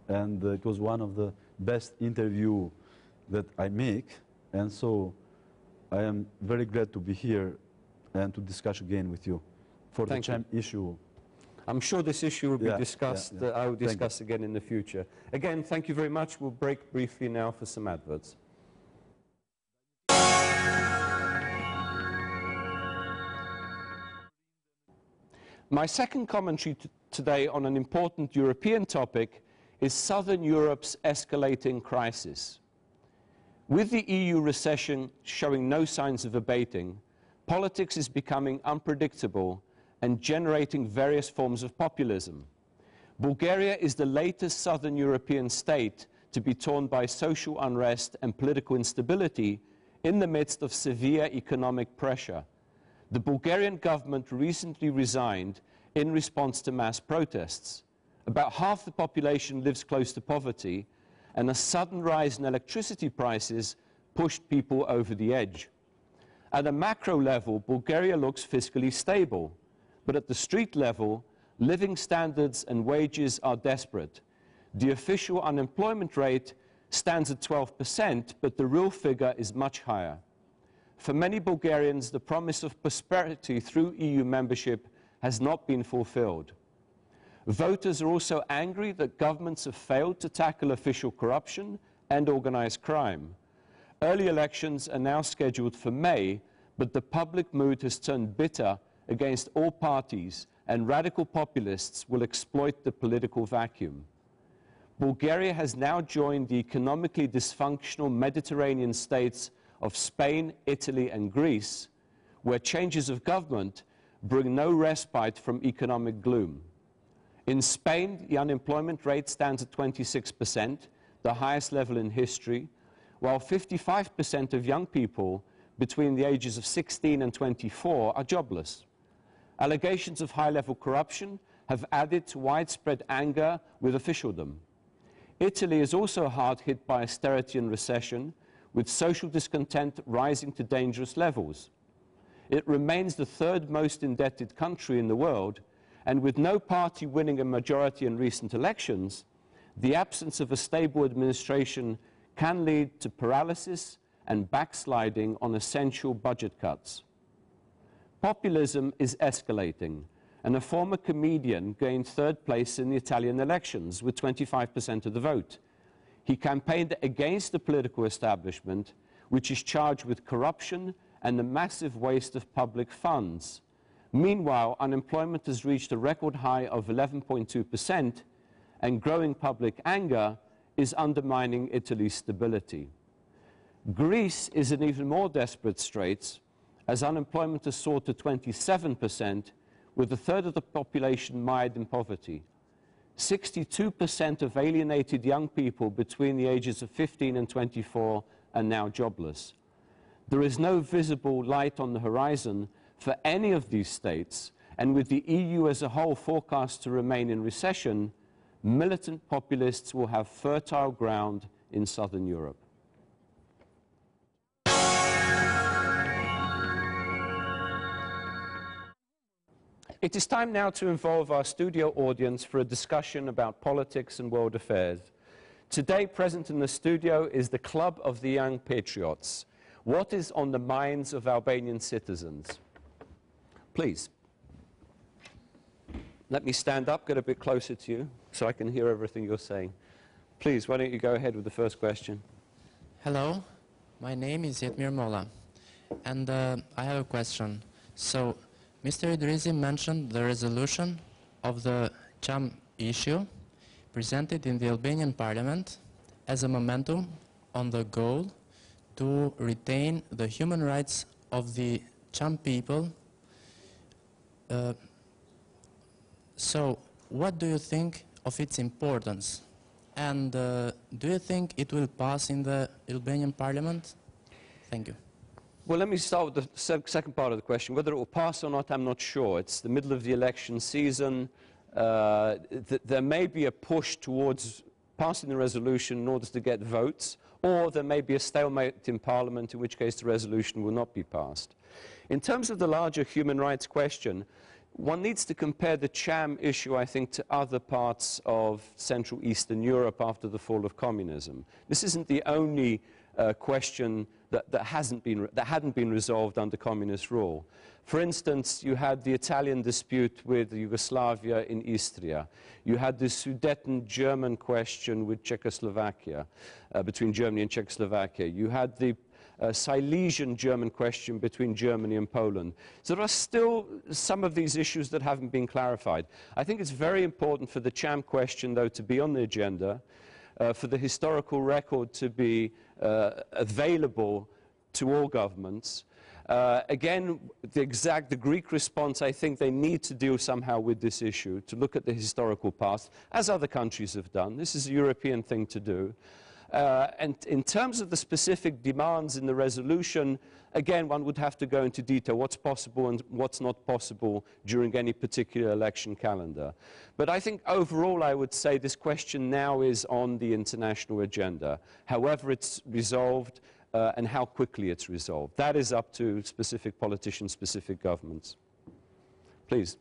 Speaker 2: and it was one of the best interviews that I make, and so I am very glad to be here and to discuss again with you for the Cham issue.
Speaker 1: I'm sure this issue will be discussed, I will discuss again in the future. Again, thank you very much. We'll break briefly now for some adverts. My second commentary today on an important European topic is Southern Europe's escalating crisis. With the EU recession showing no signs of abating, politics is becoming unpredictable and generating various forms of populism. Bulgaria is the latest southern European state to be torn by social unrest and political instability in the midst of severe economic pressure. The Bulgarian government recently resigned in response to mass protests. About half the population lives close to poverty, and a sudden rise in electricity prices pushed people over the edge. At a macro level, Bulgaria looks fiscally stable, but at the street level, living standards and wages are desperate. The official unemployment rate stands at 12%, but the real figure is much higher. For many Bulgarians, the promise of prosperity through EU membership has not been fulfilled. Voters are also angry that governments have failed to tackle official corruption and organized crime. Early elections are now scheduled for May, but the public mood has turned bitter against all parties, and radical populists will exploit the political vacuum. Bulgaria has now joined the economically dysfunctional Mediterranean states of Spain, Italy, and Greece, where changes of government bring no respite from economic gloom. In Spain, the unemployment rate stands at 26%, the highest level in history, while 55% of young people between the ages of 16 and 24 are jobless. Allegations of high-level corruption have added to widespread anger with officialdom. Italy is also hard hit by austerity and recession, with social discontent rising to dangerous levels. It remains the third most indebted country in the world, and with no party winning a majority in recent elections, the absence of a stable administration can lead to paralysis and backsliding on essential budget cuts. Populism is escalating, and a former comedian gained third place in the Italian elections with 25% of the vote. He campaigned against the political establishment, which is charged with corruption and the massive waste of public funds. Meanwhile, unemployment has reached a record high of 11.2%, and growing public anger is undermining Italy's stability. Greece is in even more desperate straits, as unemployment has soared to 27%, with a third of the population mired in poverty. 62% of alienated young people between the ages of 15 and 24 are now jobless. There is no visible light on the horizon for any of these states, and with the EU as a whole forecast to remain in recession, militant populists will have fertile ground in southern Europe. It is time now to involve our studio audience for a discussion about politics and world affairs. Today, present in the studio is the Club of the Young Patriots. What is on the minds of Albanian citizens? Please. Let me stand up, get a bit closer to you, so I can hear everything you're saying. Please, why don't you go ahead with the first question?
Speaker 3: Hello, my name is Yetmir Mola, and I have a question. So, Mr. Idrizi mentioned the resolution of the Cham issue presented in the Albanian parliament as a momentum on the goal to retain the human rights of the Cham people. So, what do you think of its importance? And do you think it will pass in the Albanian parliament? Thank you.
Speaker 1: Well, let me start with the second part of the question. Whether it will pass or not, I'm not sure. It's the middle of the election season. There may be a push towards passing the resolution in order to get votes, or there may be a stalemate in Parliament, in which case the resolution will not be passed. In terms of the larger human rights question, one needs to compare the Cham issue, I think, to other parts of Central Eastern Europe after the fall of communism. This isn't the only question that hadn't been resolved under communist rule. For instance, you had the Italian dispute with Yugoslavia in Istria. You had the Sudeten-German question with Czechoslovakia, between Germany and Czechoslovakia. You had the Silesian German question between Germany and Poland. So there are still some of these issues that haven't been clarified. I think it's very important for the Cham question, though, to be on the agenda, for the historical record to be available to all governments. Again, the Greek response, I think they need to deal somehow with this issue, to look at the historical past, as other countries have done. This is a European thing to do. And in terms of the specific demands in the resolution, again, one would have to go into detail what's possible and what's not possible during any particular election calendar. But I think overall, I would say this question now is on the international agenda. However it's resolved and how quickly it's resolved. That is up to specific politicians, specific governments. Please.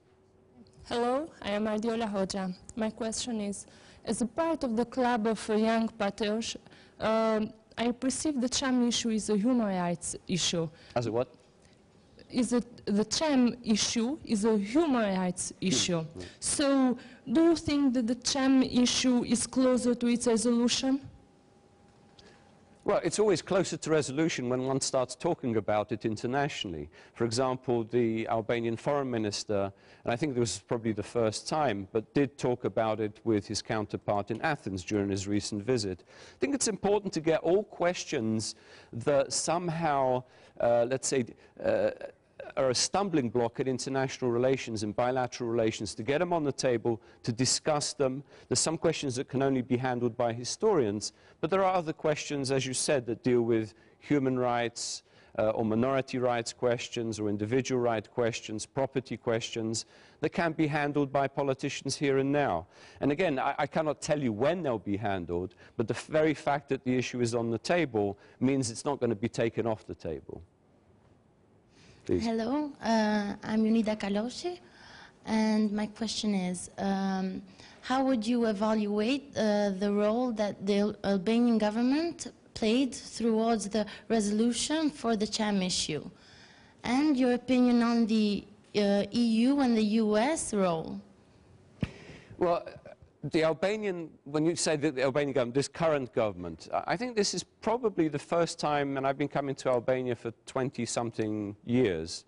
Speaker 4: Hello, I am Ardiola Hoxha. My question is, as a part of the club of young patriots, I perceive the Cham issue is a human rights issue.
Speaker 1: As a what?
Speaker 4: The Cham issue is a human rights issue. So, do you think that the Cham issue is closer to its resolution?
Speaker 1: Well, it's always closer to resolution when one starts talking about it internationally. For example, the Albanian foreign minister, and I think this was probably the first time, but did talk about it with his counterpart in Athens during his recent visit. I think it's important to get all questions that somehow, let's say, are a stumbling block in international relations and bilateral relations, to get them on the table, to discuss them. There's some questions that can only be handled by historians, but there are other questions, as you said, that deal with human rights or minority rights questions or individual right questions, property questions, that can be handled by politicians here and now. And again, I cannot tell you when they'll be handled, but the very fact that the issue is on the table means it's not going to be taken off the table. Please.
Speaker 5: Hello, I'm Unida Kaloshi, and my question is, how would you evaluate the role that the Albanian government played towards the resolution for the Cham issue, and your opinion on the EU and the US role?
Speaker 1: Well, the Albanian, when you say the Albanian government, this current government, I think this is probably the first time, and I've been coming to Albania for 20-something years,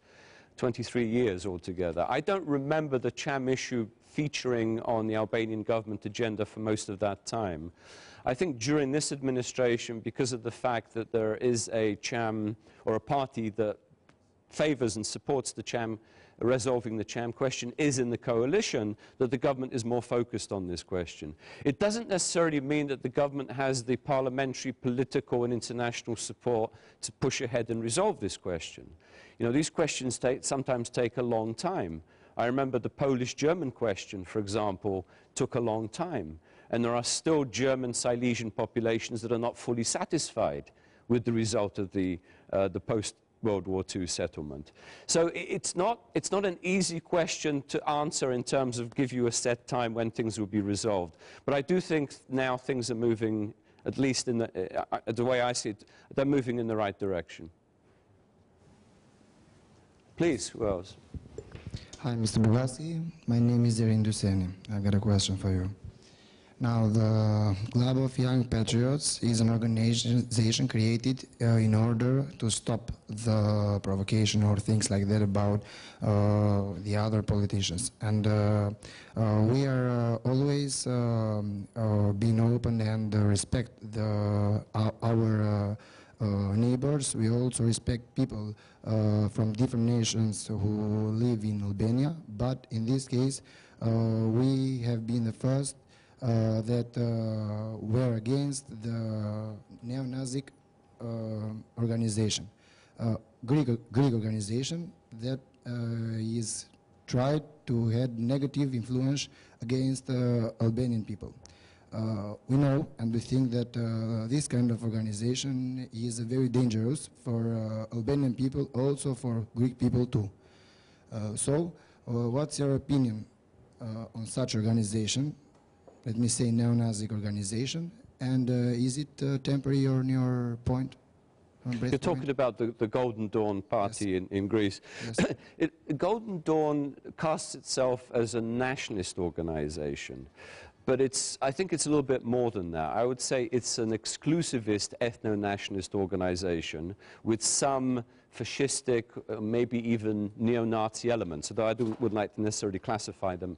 Speaker 1: 23 years altogether. I don't remember the Cham issue featuring on the Albanian government agenda for most of that time. I think during this administration, because of the fact that there is a Cham, or a party that favors and supports the Cham, resolving the Cham question, is in the coalition, that the government is more focused on this question. It doesn't necessarily mean that the government has the parliamentary, political and international support to push ahead and resolve this question. You know, these questions sometimes take a long time. I remember the Polish-German question, for example, took a long time. And there are still German Silesian populations that are not fully satisfied with the result of the post-World War II settlement. So it's not an easy question to answer in terms of give you a set time when things will be resolved. But I do think now things are moving, at least in the way I see it, they're moving in the right direction. Please, who else?
Speaker 6: Hi, Mr. Bugajski. My name is Erin Duseni. I've got a question for you. Now, the Club of Young Patriots is an organization created in order to stop the provocation or things like that about the other politicians. And we are always being open and respect our neighbors. We also respect people from different nations who live in Albania. But in this case, we have been the first that were against the neo-Nazi organization, Greek organization that is tried to have negative influence against Albanian people. We know and we think that this kind of organization is very dangerous for Albanian people, also for Greek people too. So, what's your opinion on such organization? Let me say neo-Nazi organization, and is it temporary on your point?
Speaker 1: You're talking about the Golden Dawn party, yes, in Greece.
Speaker 6: Yes.
Speaker 1: Golden Dawn casts itself as a nationalist organization, but I think it's a little bit more than that. I would say it's an exclusivist ethno-nationalist organization with some fascistic, maybe even neo-Nazi elements, although I wouldn't like to necessarily classify them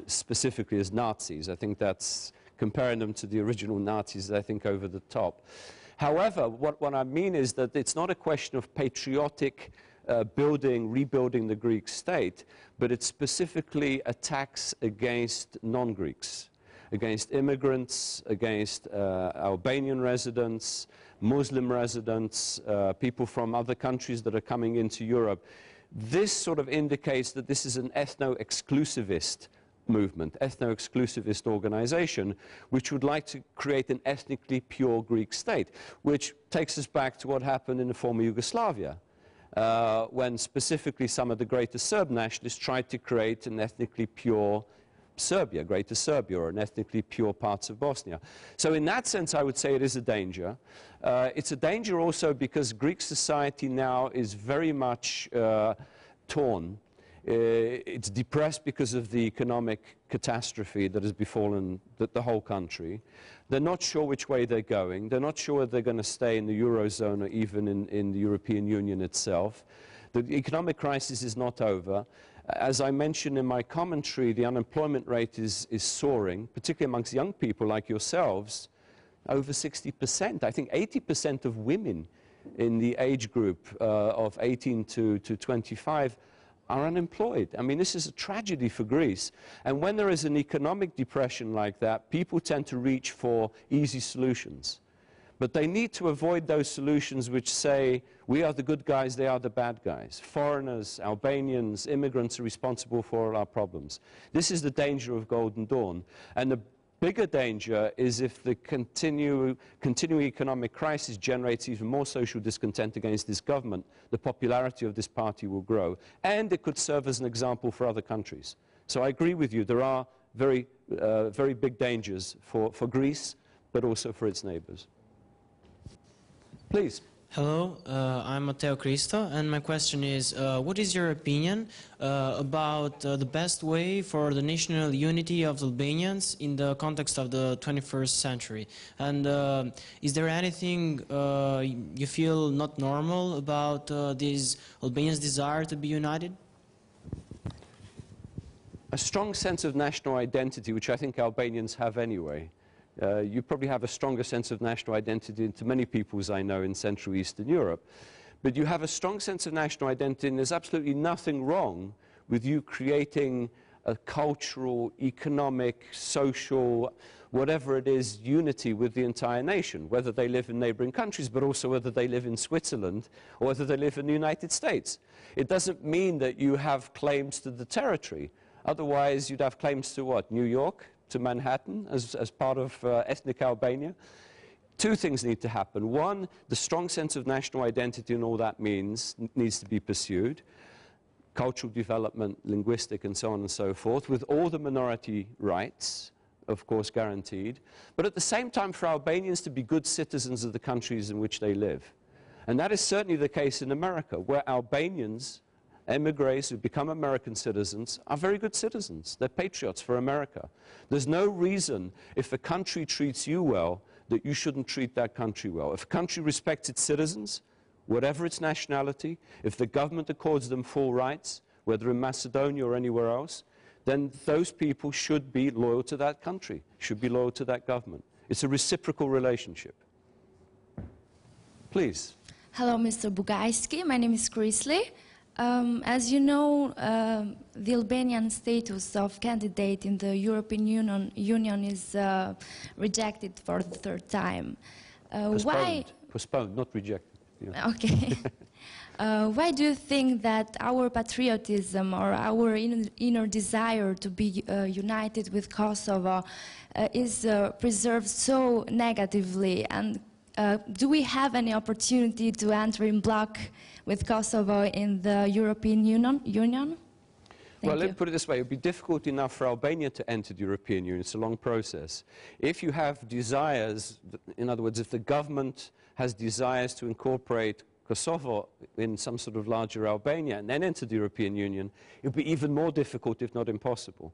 Speaker 1: specifically as Nazis. I think that's comparing them to the original Nazis, I think, over the top. However, what I mean is that it's not a question of patriotic rebuilding the Greek state, but it's specifically attacks against non-Greeks, against immigrants, against Albanian residents, Muslim residents, people from other countries that are coming into Europe. This sort of indicates that this is an ethno-exclusivist movement, ethno-exclusivist organization, which would like to create an ethnically pure Greek state, which takes us back to what happened in the former Yugoslavia, when specifically some of the greater Serb nationalists tried to create an ethnically pure Serbia, Greater Serbia, or an ethnically pure parts of Bosnia. So in that sense, I would say it is a danger. It's a danger also because Greek society now is very much torn. It's depressed because of the economic catastrophe that has befallen the whole country. They're not sure which way they're going. They're not sure if they're going to stay in the Eurozone or even in the European Union itself. The economic crisis is not over. As I mentioned in my commentary, the unemployment rate is soaring, particularly amongst young people like yourselves, over 60%. I think 80% of women in the age group of 18 to 25 are unemployed. I mean, this is a tragedy for Greece. And when there is an economic depression like that, people tend to reach for easy solutions. But they need to avoid those solutions which say, we are the good guys, they are the bad guys. Foreigners, Albanians, immigrants are responsible for all our problems. This is the danger of Golden Dawn. And the bigger danger is if the continuing economic crisis generates even more social discontent against this government, the popularity of this party will grow. And it could serve as an example for other countries. So I agree with you, there are very big dangers for Greece, but also for its neighbors. Please.
Speaker 7: Hello, I'm Matteo Cristo, and my question is, what is your opinion about the best way for the national unity of the Albanians in the context of the 21st century? And is there anything you feel not normal about this Albanians' desire to be united?
Speaker 1: A strong sense of national identity, which I think Albanians have anyway. You probably have a stronger sense of national identity to many peoples I know in Central Eastern Europe. But you have a strong sense of national identity, and there's absolutely nothing wrong with you creating a cultural, economic, social, whatever it is, unity with the entire nation, whether they live in neighboring countries, but also whether they live in Switzerland or whether they live in the United States. It doesn't mean that you have claims to the territory. Otherwise, you'd have claims to what? New York? To Manhattan as part of ethnic Albania. Two things need to happen. One, the strong sense of national identity and all that means needs to be pursued. Cultural development, linguistic, and so on and so forth, with all the minority rights, of course, guaranteed. But at the same time, for Albanians to be good citizens of the countries in which they live. And that is certainly the case in America, where Albanians, emigres who become American citizens, are very good citizens. They're patriots for America. There's no reason, if a country treats you well, that you shouldn't treat that country well. If a country respects its citizens, whatever its nationality, if the government accords them full rights, whether in Macedonia or anywhere else, then those people should be loyal to that country, should be loyal to that government. It's a reciprocal relationship. Please.
Speaker 5: Hello, Mr. Bugajski. My name is Chrisley. As you know, the Albanian status of candidate in the European Union is rejected for the third time. Why?
Speaker 1: Postponed, not rejected. Yeah.
Speaker 5: Okay. Why do you think that our patriotism or our inner desire to be united with Kosovo is preserved so negatively? And do we have any opportunity to enter in bloc with Kosovo in the European Union?
Speaker 1: Well, let me put it this way. It would be difficult enough for Albania to enter the European Union. It's a long process. If you have desires, in other words, if the government has desires to incorporate Kosovo in some sort of larger Albania and then enter the European Union, it would be even more difficult, if not impossible.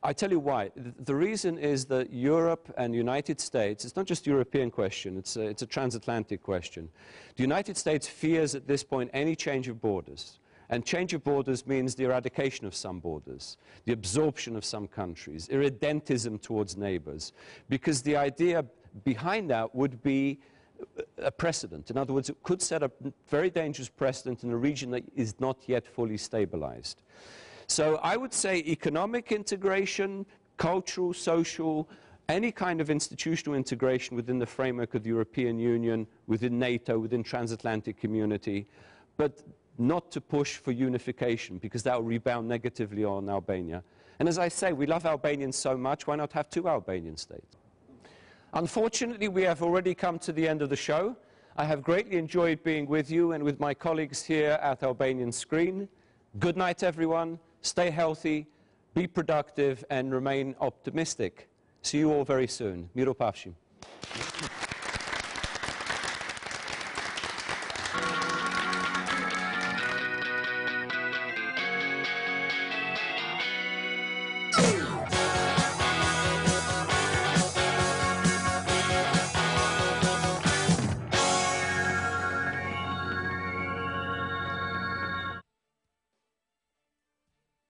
Speaker 1: I tell you why. The reason is that Europe and the United States, it's not just a European question, it's a transatlantic question. The United States fears at this point any change of borders. And change of borders means the eradication of some borders, the absorption of some countries, irredentism towards neighbors. Because the idea behind that would be a precedent. In other words, it could set a very dangerous precedent in a region that is not yet fully stabilized. So I would say economic integration, cultural, social, any kind of institutional integration within the framework of the European Union, within NATO, within transatlantic community, but not to push for unification, because that will rebound negatively on Albania. And as I say, we love Albanians so much, why not have two Albanian states? Unfortunately, we have already come to the end of the show. I have greatly enjoyed being with you and with my colleagues here at Albanian Screen. Good night, everyone. Stay healthy, be productive, and remain optimistic. See you all very soon. Miro pafshim.